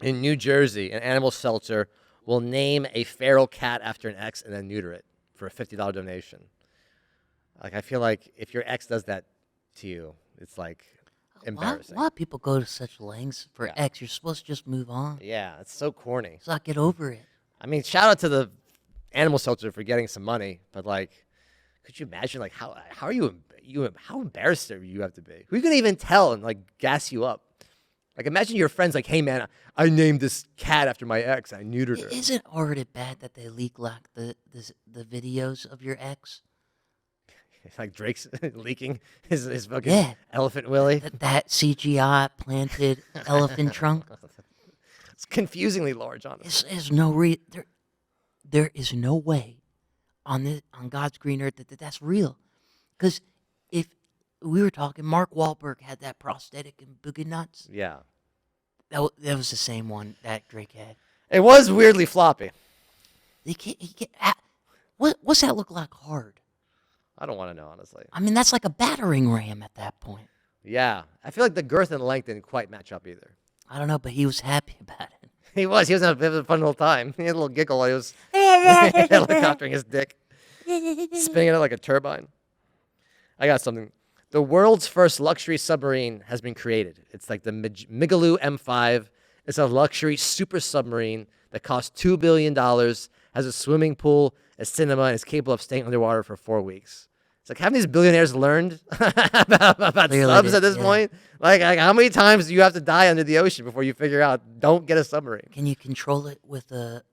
in New Jersey, an animal shelter will name a feral cat after an ex and then neuter it for a $50 donation. Like, I feel like if your ex does that to you, it's like embarrassing. Why people go to such lengths for Yeah. X? You're supposed to just move on. Yeah, it's so corny. So I get over it. I mean, shout out to the animal shelter for getting some money, but like, could you imagine like how are you how embarrassed are you have to be? Who can even tell and like gas you up? Like, imagine your friends like, hey man, I named this cat after my ex. I neutered her. Isn't it already bad that they leak like the videos of your ex? Like Drake's leaking his fucking Yeah. elephant willy. That CGI planted elephant trunk. It's confusingly large on it. There's no there is no way on God's green earth that's real. Because if we were talking, Mark Wahlberg had that prosthetic in Boogie Nuts. Yeah. That was the same one that Drake had. It was weirdly floppy. What's that look like hard? I don't want to know, honestly. I mean, that's like a battering ram at that point. Yeah. I feel like the girth and length didn't quite match up either. I don't know, but he was happy about it. He was having a fun little time. He had a little giggle while he was helicoptering his dick, spinning it out like a turbine. I got something. The world's first luxury submarine has been created. It's like the Migaloo M5. It's a luxury super submarine that costs $2 billion, has a swimming pool, a cinema, and is capable of staying underwater for 4 weeks. It's like, haven't these billionaires learned about Clearly subs did, at this yeah. point? Like, how many times do you have to die under the ocean before you figure out, don't get a submarine? Can you control it with a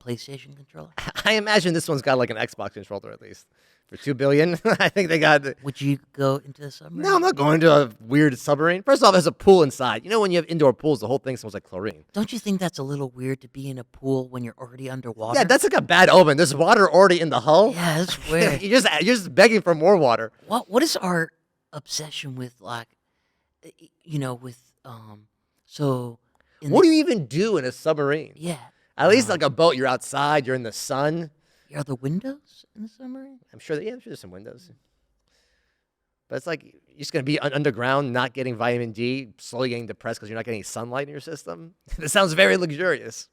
PlayStation controller? I imagine this one's got like an Xbox controller at least. For $2 billion, I think they got. Would you go into the submarine? No, I'm not going to a weird submarine. First off, there's a pool inside. You know, when you have indoor pools, the whole thing smells like chlorine. Don't you think that's a little weird to be in a pool when you're already underwater? Yeah, that's like a bad omen. There's water already in the hull. Yeah, that's weird. you're just begging for more water. What is our obsession with, like, with so? What do you even do in a submarine? Yeah. At least like a boat, you're outside, you're in the sun. Are there windows in the submarine? I'm sure there's some windows. But it's like you're just going to be underground, not getting vitamin D, slowly getting depressed because you're not getting sunlight in your system. This sounds very luxurious.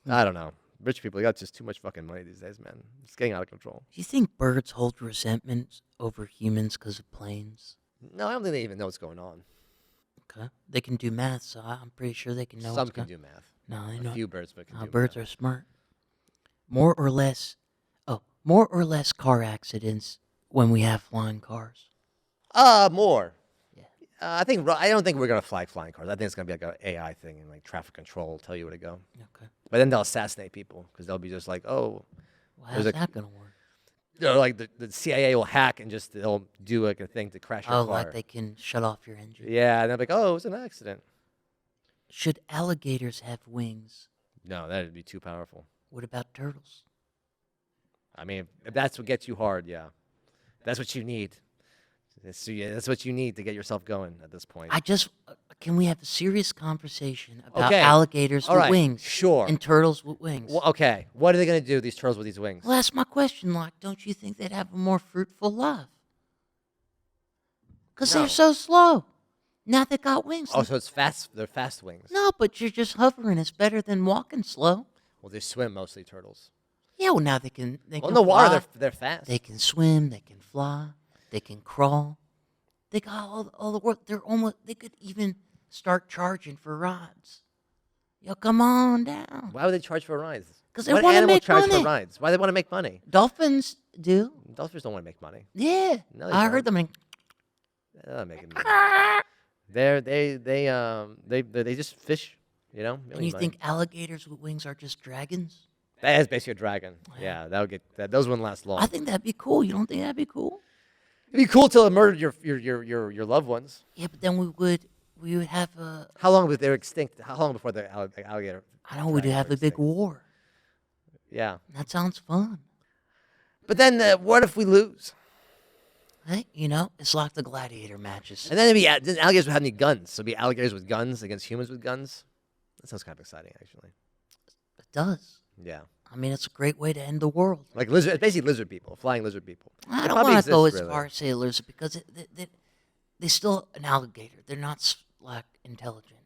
I don't know. Rich people, they got just too much fucking money these days, man. It's getting out of control. Do you think birds hold resentment over humans because of planes? No, I don't think they even know what's going on. Okay. They can do math, so I'm pretty sure they can know. Some can do math. No, they A know. few birds, but can do Birds math. are smart. More or less car accidents when we have flying cars. More. Yeah. I don't think we're gonna fly flying cars. I think it's gonna be like an AI thing and like traffic control will tell you where to go. Okay. But then they'll assassinate people because they'll be just like, oh, Well, how's There's a- that gonna work? like the CIA will hack and just they'll do like a thing to crash your Oh, car. like they can shut off your engine. Yeah, and they'll be like, oh, it was an accident. Should alligators have wings? No, that'd be too powerful. What about turtles? I mean, if that's what gets you hard, yeah, that's what you need. That's what you need to get yourself going at this point. Can we have a serious conversation about Okay. alligators All with right, wings sure. and turtles with wings? Well, okay, what are they gonna do? These turtles with these wings? Well, that's my question. Like, don't you think they'd have a more fruitful life? Because No. they're so slow. Now they got wings. Oh, so it's fast. They're fast wings. No, but you're just hovering. It's better than walking slow. Well, they swim mostly, turtles. Yeah, well, now they can. Well, can in the water, fly. they're fast. They can swim. They can fly. They can crawl. They got all the work. They could even start charging for rides. Yo, come on down. Why would they charge for rides? 'Cause they What wanna animal make charge money. for rides? Why they want to make money? Dolphins do. Dolphins don't want to make money. Yeah, No, they I heard don't. them. They're not making money. They just fish. You know. They don't And need you money. think alligators with wings are just dragons? that is basically a dragon? Yeah, that would get that. Those wouldn't last long. I think that'd be cool. You don't think that'd be cool? It'd be cool till it murdered your loved ones. Yeah, but then we would have a. How long before they're extinct? How long before the alligator? I know we'd dragons have were a big extinct? war. Yeah, That sounds fun. but then what if we lose? Hey, it's like the gladiator matches. And then then alligators would have any guns. So it'd be alligators with guns against humans with guns. That sounds kind of exciting, actually. It does. Yeah, I mean, it's a great way to end the world. like lizard, basically lizard people, flying lizard people. I It don't probably want to go as exists, really. far as say lizard because they're still an alligator. They're not like intelligent.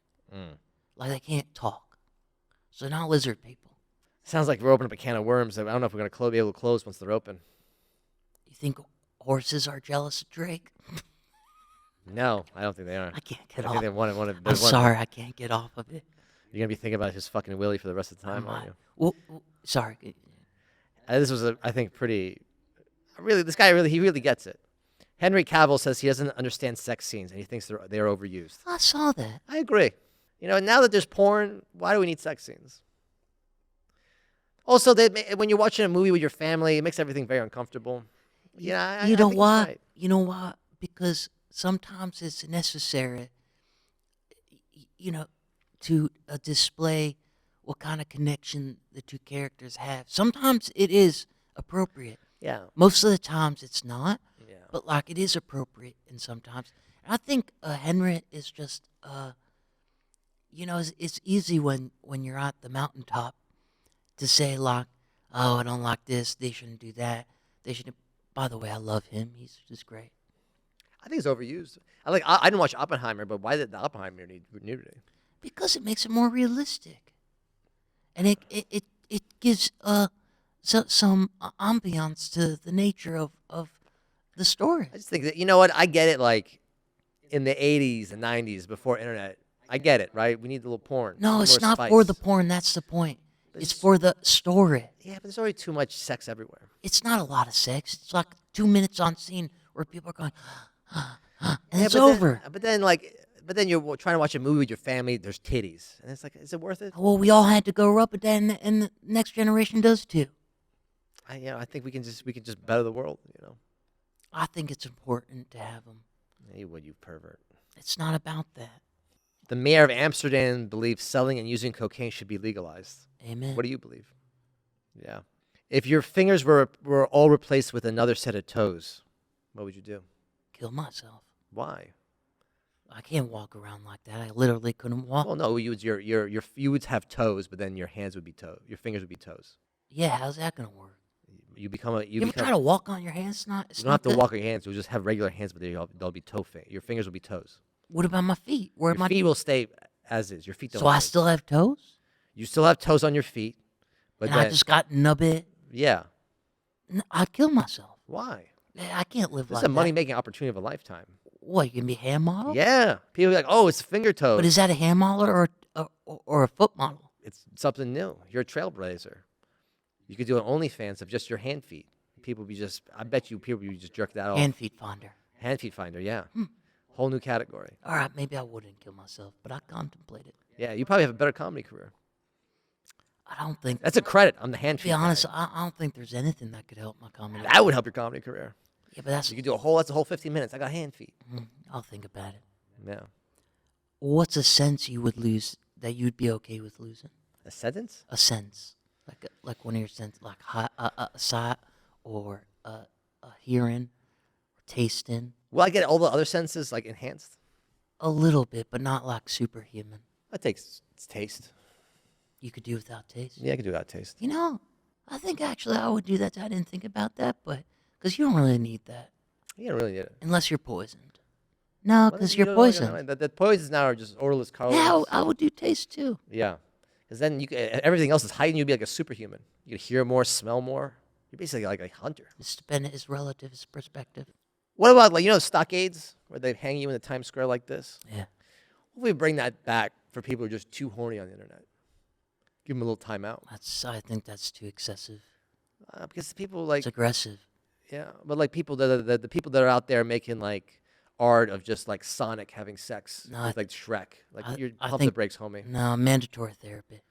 Like they can't talk. So not lizard people. Sounds like we're opening up a can of worms. I don't know if we're going to be able to close once they're open. You think horses are jealous of Drake? No, I don't think they are. I can't I get think off. they want to. I'm sorry, I can't get off of it. You're going to be thinking about his fucking Willie for the rest of the time, I'm aren't not- you? Well, sorry. This was, I think, pretty. Really, this guy really gets it. Henry Cavill says he doesn't understand sex scenes and he thinks they're overused. I saw that. I agree. Now that there's porn, why do we need sex scenes? Also, when you're watching a movie with your family, it makes everything very uncomfortable. Yeah, You know I think he's why? right. You know why? Because sometimes it's necessary, to display what kind of connection the two characters have. Sometimes it is appropriate. Yeah. Most of the times it's not, Yeah. but like it is appropriate and sometimes. I think Henry is just, it's easy when you're at the mountaintop to say like, oh, I don't like this. They shouldn't do that. They should. By the way, I love him. He's just great. I think it's overused. I didn't watch Oppenheimer, but why did the Oppenheimer need nudity? Because it makes it more realistic, and it gives some ambiance to the nature of the story. I just think that, you know what? I get it, like, in the 80s and 90s, before internet. I get it, right? We need a little porn. No, it's more not for the spice. porn. That's the point. It's it's- for the story. Yeah, but there's already too much sex everywhere. It's not a lot of sex. It's like 2 minutes on scene where people are going, and Yeah, it's but over. But then you're trying to watch a movie with your family. There's titties, and it's like, is it worth it? Well, we all had to go up with that, and the next generation does too. I think we can just better the world. I think it's important to have them. Yeah, you would, you pervert. It's not about that. The mayor of Amsterdam believes selling and using cocaine should be legalized. Amen. What do you believe? Yeah. If your fingers were all replaced with another set of toes, what would you do? Kill myself. Why? I can't walk around like that. I literally couldn't walk. Well, no, you would have toes, but then your hands would be toes. Your fingers would be toes. Yeah, how's that gonna work? You become a You ever try to walk on your hands? It's You don't have not to good. walk your hands. You'll just have regular hands, but they'll be your fingers will be toes. What about my feet? Where Your my feet will stay as is. Your feet don't. So I move. still have toes, You still have toes on your feet, but and then I just got nubbit. yeah. I'd kill myself. Why? I can't live This like is a that. money-making opportunity of a lifetime. What, you can be a hand model? Yeah, people are like, oh, it's finger toes. But is that a hand model or a foot model? It's something new. You're a trailblazer. You could do an OnlyFans of just your hand feet. I bet you people would just jerk that off. Hand feet finder. Hand feet finder, yeah. Whole new category. All right, maybe I wouldn't kill myself, but I contemplate it. Yeah, you probably have a better comedy career. I don't think. That's a credit. I'm the hand To feet be honest, guy. I don't think there's anything that could help my comedy. That would help your comedy career. Yeah, but that's. You could do that's a whole 15 minutes. I got hand feet. I'll think about it. Yeah. What's a sense you would lose that you'd be okay with losing? A sentence? A sense, like one of your senses, like a sight or a hearing, or tasting. Well, I get all the other senses like enhanced. A little bit, but not like superhuman. That takes taste. You could do without taste. Yeah, I can do without taste. You know, I think actually I would do that. I didn't think about that, but because you don't really need that You don't really need it. unless you're poisoned. No, Well, because you you're don't really poisoned. know. The poisons now are just odorless, colorless. Yeah, I would do taste too. Yeah. Because then everything else is heightened. You'd be like a superhuman. You could hear more, smell more. You're basically like a hunter. It's dependent, it's relative, it's perspective. What about, like, stockades where they hang you in the Times Square like this? Yeah. What if we bring that back for people who are just too horny on the internet? Give them a little time out. I think that's too excessive. Because people like, It's aggressive. yeah, but like people the people that are out there making like art of just like Sonic having sex No, with like Shrek. Like, you're I pump the think- brakes, homie. No, mandatory therapy.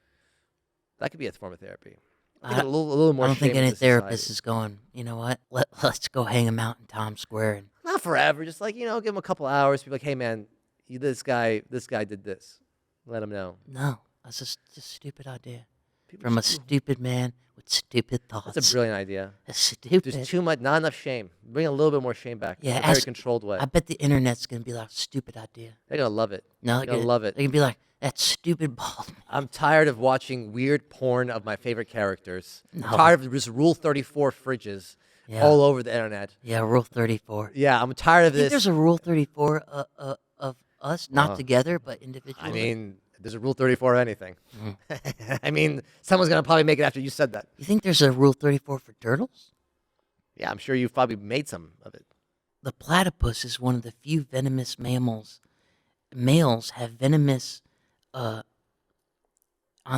That could be a form of therapy. I I- think a little more I don't think shame any into therapist society. is going, you know what? Let's go hang him out in Times Square. And Not forever. Just like, give them a couple hours. Be like, hey man, this guy did this. Let him know. no, that's just a stupid idea. People From a just- stupid man with stupid thoughts. That's a brilliant idea. That's stupid. There's too much, not enough shame. Bring a little bit more shame back. Yeah, in a very ask- controlled way. I bet the internet's going to be like, stupid idea. They're gonna love it. No, They're gonna love it. They're going to be like, that stupid bald man. I'm tired of watching weird porn of my favorite characters. No. I'm tired of just Rule 34 fridges Yeah. all over the internet. Yeah, Rule 34. Yeah, I'm tired of I think this. there's a Rule 34 of us, not Uh-huh. together, but individually. I mean, There's a Rule 34 of anything. Mm. I mean, someone's going to probably make it after you said that. You think there's a Rule 34 for turtles? Yeah, I'm sure you've probably made some of it. The platypus is one of the few venomous mammals. Males have venomous on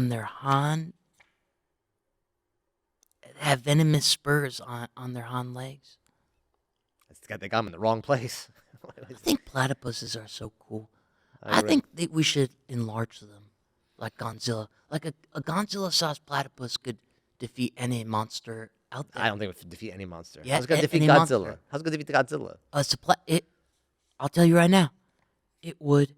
their venomous spurs on their hind legs. They got them in the wrong place. I think platypuses are so cool. I I think that we should enlarge them, like Godzilla. Like a Godzilla-sized platypus could defeat any monster out there. I don't think it would defeat any monster. Yeah, How's it going to defeat any Godzilla? monster. How's it going to defeat Godzilla? I'll tell you right now, it would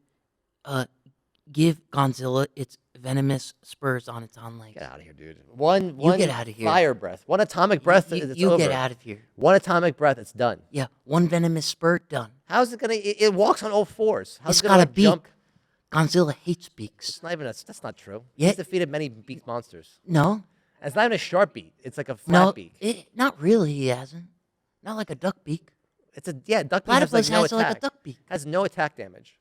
give Godzilla its venomous spurs on its hind legs. Get out of here, dude. One get outta here. fire breath. One atomic breath, it's You over. get out of here. One atomic breath, it's done. Yeah, one venomous spur, done. How's it going to... It walks on all fours. How's It's it going got to a beak. jump? Godzilla hates beaks. It's not even that's not true. Yeah. He's defeated many beaked monsters. No, And it's not even a sharp beak. It's like a flat no, beak. not really. He hasn't. Not like a duck beak. It's a duck beak has Platypus no has attack. like a duck beak. Has no attack damage.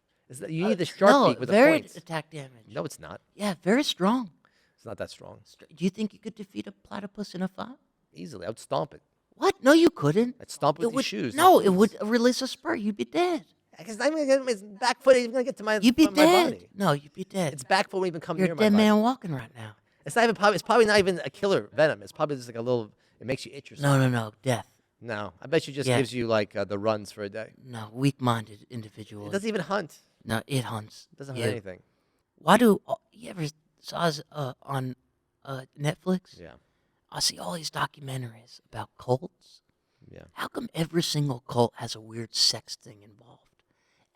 You need the sharp No, beak with the very points. attack damage. No, it's not. Yeah, very strong. It's not that strong. Do you think you could defeat a platypus in a fight? Easily, I would stomp it. What? No, you couldn't. I'd stomp it with It would, these shoes. no, it would release a spur. You'd be dead. Because I'm gonna get his back foot. He's gonna get to my. You'd be my dead. body. No, you'd be dead. Its back foot won't even come You're near a my dead body. man walking right now. It's not even probably. It's probably not even a killer venom. It's probably just like a little. It makes you itch or No, something. no, death. No, I bet you just Yeah. gives you like the runs for a day. No, weak-minded It individual. doesn't even hunt. No, it hunts. It doesn't Yeah. hurt anything. Why do you ever saw on Netflix? Yeah, I see all these documentaries about cults. yeah. How come every single cult has a weird sex thing involved?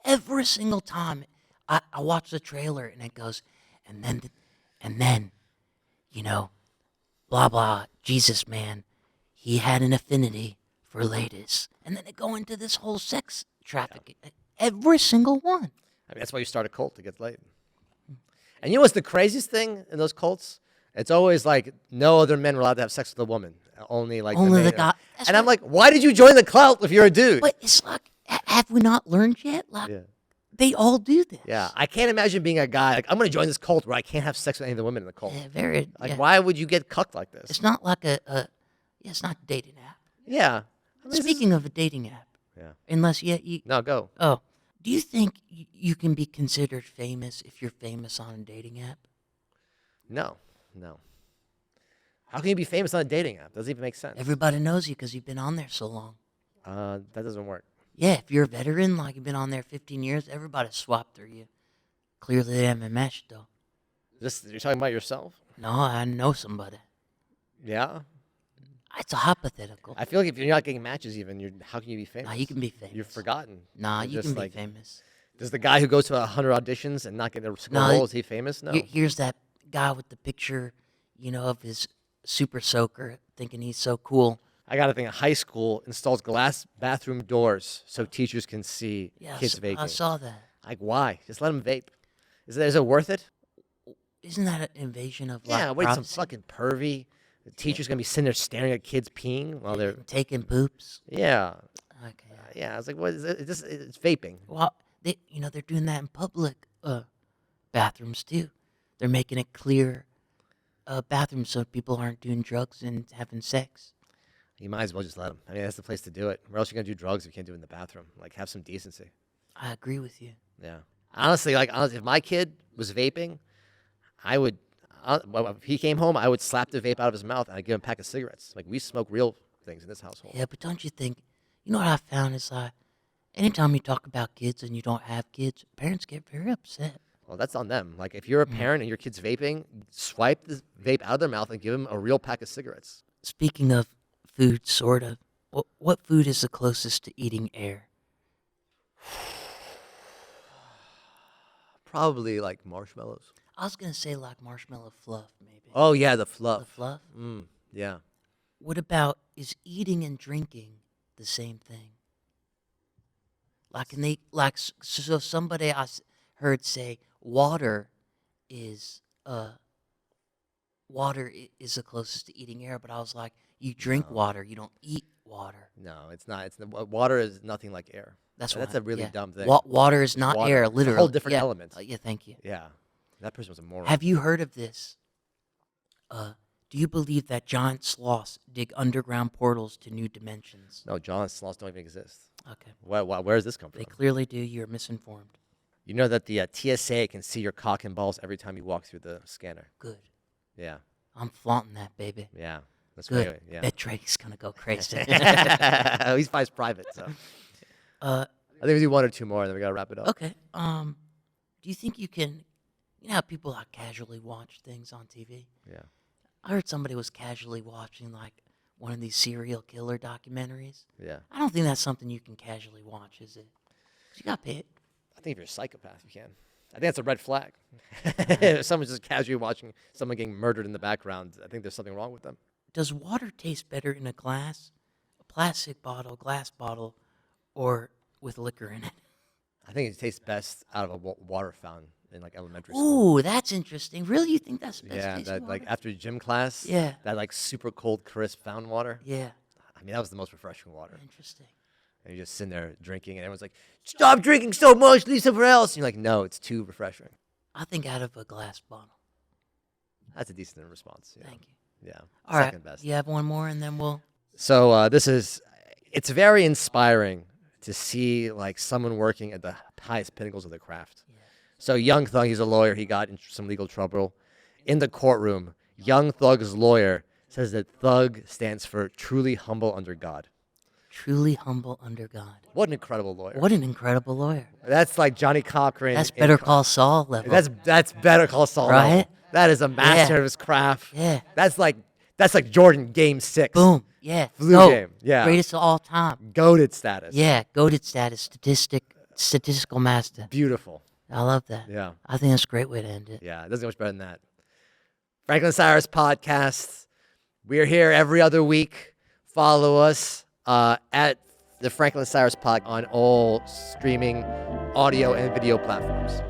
Every single time I watch the trailer and it goes, and then, you know, blah blah. Jesus, man, he had an affinity for ladies, and then they go into this whole sex trafficking. Every single one. I mean, that's why you start a cult to get laid. And you know what's the craziest thing in those cults? It's always like no other men were allowed to have sex with a woman. Only like Only the the man. guy. That's And I'm what- like, why did you join the cult if you're a dude? But it's like, have we not learned yet? Like, Yeah. they all do this. Yeah, I can't imagine being a guy like I'm going to join this cult where I can't have sex with any of the women in the cult. Yeah, very. Like, yeah. why would you get cucked like this? It's not like yeah, it's not a dating app. Yeah. I mean, this is- Speaking of a dating app, Yeah. unless you No, go. oh, do you think you can be considered famous if you're famous on a dating app? No. How can you be famous on a dating app? Doesn't even make sense. Everybody knows you because you've been on there so long. That doesn't work. Yeah, if you're a veteran, like you've been on there 15 years, everybody swapped through you. Clearly they haven't matched though. You're talking about yourself? No, I know somebody. Yeah. It's a hypothetical. I feel like if you're not getting matches even, how can you be famous? Nah, you can be famous. You're forgotten. Nah, You're you just can be like- famous. Does the guy who goes to 100 auditions and not get a single No, role, is he famous? No. Here's that guy with the picture, of his super soaker, thinking he's so cool. I got to think a high school installs glass bathroom doors so teachers can see Yeah, kids vaping. I saw that. Like, why? Just let them vape. Is it worth it? Isn't that an invasion of Yeah, wait, some privacy? fucking pervy. The teacher's going to be sitting there staring at kids peeing while they're. Taking poops? Yeah. Okay. Yeah. I was like, what is it? It's vaping. Well, they're doing that in public bathrooms too. They're making it clear bathrooms so people aren't doing drugs and having sex. You might as well just let them. I mean, that's the place to do it. Where else are you going to do drugs if you can't do it in the bathroom? Like, have some decency. I agree with you. Yeah. Honestly, if my kid was vaping, I would. If he came home, I would slap the vape out of his mouth and I'd give him a pack of cigarettes. Like, we smoke real things in this household. Yeah, but don't you think? You know what I found is like, anytime you talk about kids and you don't have kids, parents get very upset. Well, that's on them. Like, if you're a parent and your kid's vaping, swipe the vape out of their mouth and give them a real pack of cigarettes. Speaking of food, sort of, what food is the closest to eating air? Probably like marshmallows. I was gonna say like marshmallow fluff, maybe. Oh yeah, the The fluff. fluff. Yeah. What about, is eating and drinking the same thing? Like, and they like so somebody heard say water is the closest to eating air, but I was like, you drink water, you don't eat water. No, it's not. Water is nothing like air. That's That's why- a really yeah. dumb thing. Water is not Water. air, It's a literally. whole different Yeah. element. Yeah, thank you. Yeah. That person was a moron. Have you heard of this? Do you believe that giant sloths dig underground portals to new dimensions? No, John sloths don't even exist. Okay. Where does this come from? They clearly do. You're misinformed. You know that the TSA can see your cock and balls every time you walk through the scanner. Good. Yeah. I'm flaunting that, baby. Yeah. That's Good. great. Yeah. Bet Drake's going to go crazy. He's flies private, so. uh, I think we do one or two more, and then we got to wrap it up. okay. Do you think you can, you know how people like casually watch things on TV? Yeah. I heard somebody was casually watching like one of these serial killer documentaries. Yeah. I don't think that's something you can casually watch, is it? 'Cause you got paid. I think if you're a psychopath, you can. I think that's a red flag. If someone's just casually watching someone getting murdered in the background, I think there's something wrong with them. Does water taste better in a glass, a plastic bottle, glass bottle, or with liquor in it? I think it tastes best out of a water fountain in like elementary school. Ooh, that's interesting. Really, you think that's the best Yeah, tasting that water? like after gym class. Yeah. That like super cold, crisp fountain water. Yeah, I mean, that was the most refreshing water. interesting. And you're just sitting there drinking, and everyone's like, "Stop drinking so much, leave somewhere else." And you're like, "No, it's too refreshing." I think out of a glass bottle. That's a decent response. You know? Thank you. Yeah. All right, Second best. you have one more, and then we'll. So it's very inspiring to see like someone working at the highest pinnacles of the craft. Yeah. So Young Thug, he's a lawyer. He got in some legal trouble. In the courtroom, Young Thug's lawyer says that Thug stands for truly humble under God. Truly humble under God. What an incredible lawyer. What an incredible lawyer. That's like Johnny Cochran. That's Better Call Saul level. That's Better Call Saul. Right? level. That is a master Yeah. of his craft. Yeah. That's like Jordan Game 6. Boom. Yeah. Flu Go. game. Yeah. Greatest of all time. Goated status. Yeah. Goated status. Statistical master. Beautiful. I love that. Yeah. I think that's a great way to end it. Yeah. It doesn't get much better than that. Franklin Cyrus Podcast. We're here every other week. Follow us at the Franklin Cyrus Pod on all streaming audio and video platforms.